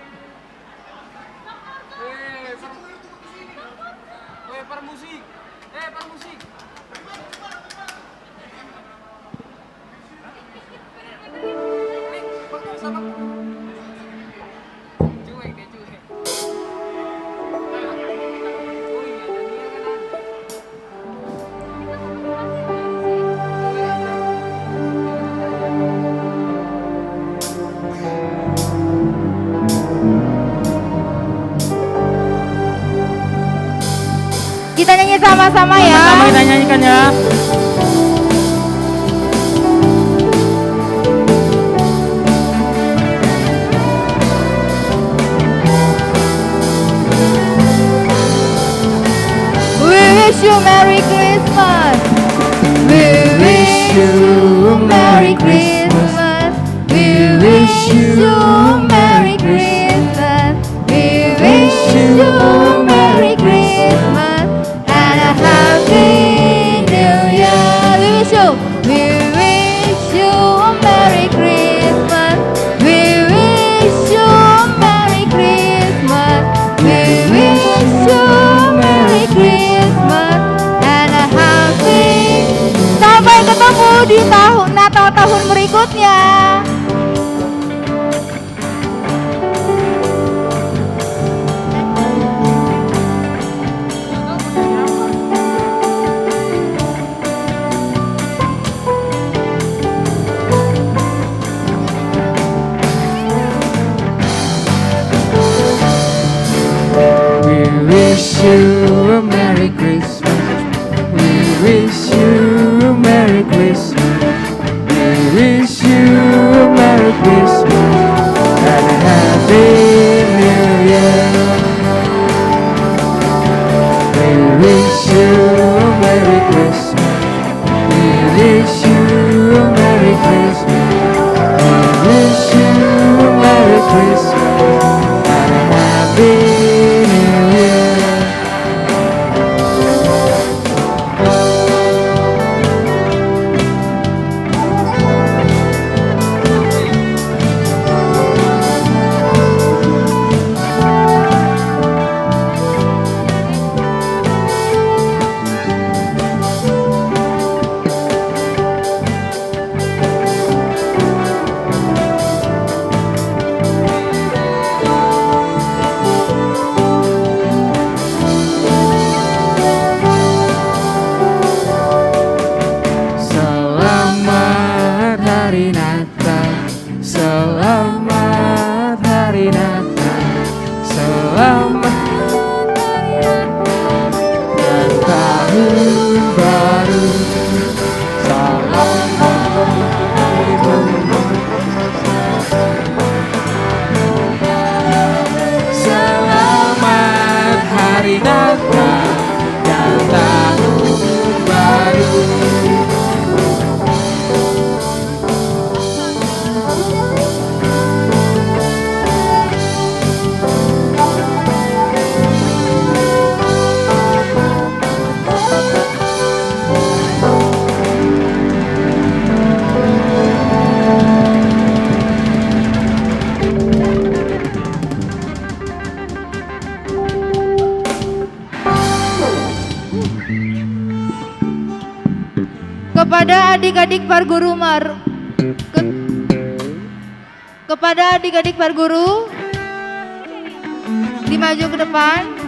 Permusik. Kita nyanyi sama-sama ya. Sama-sama kita nyanyikan ya. We wish you Merry Christmas. We wish you Merry Christmas. We wish you Merry Christmas. We wish you Merry Christmas and a Happy New Year. We wish you. We wish you Merry Christmas. We wish you Merry Christmas. We wish you Merry Christmas and a Happy. Sampai ketemu di Natal tahun berikutnya. We wish you a Merry Christmas. We wish you a Merry Christmas. We kepada adik-adik parguru kepada adik-adik parguru dimaju ke depan.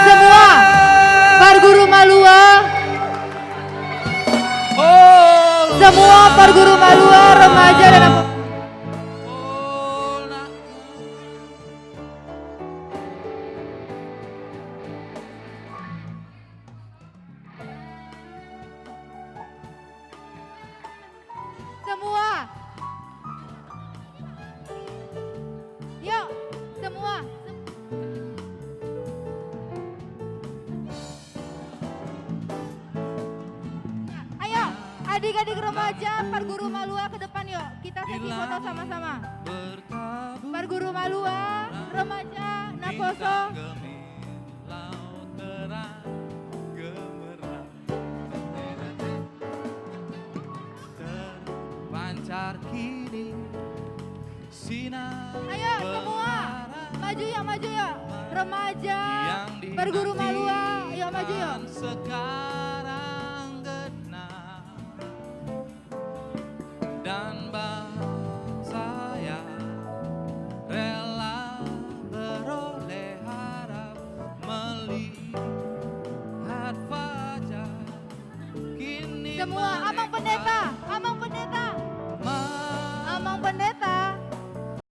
Semua, Parguru Malua. Semua Parguru Malua, remaja dan semua. Yuk, semua. Ayo, adik-adik remaja Parguru Malua ke depan yuk. Kita sesi foto sama-sama. Parguru Malua, remaja Naposo. Pancar kini sinar. Ayo semua, maju yuk, maju yuk. Remaja Parguru Malua, yuk maju yuk. Sekarang genap dan bangsa yang rela beroleh harap melihat fajar kini. Semua, Abang Pendeta,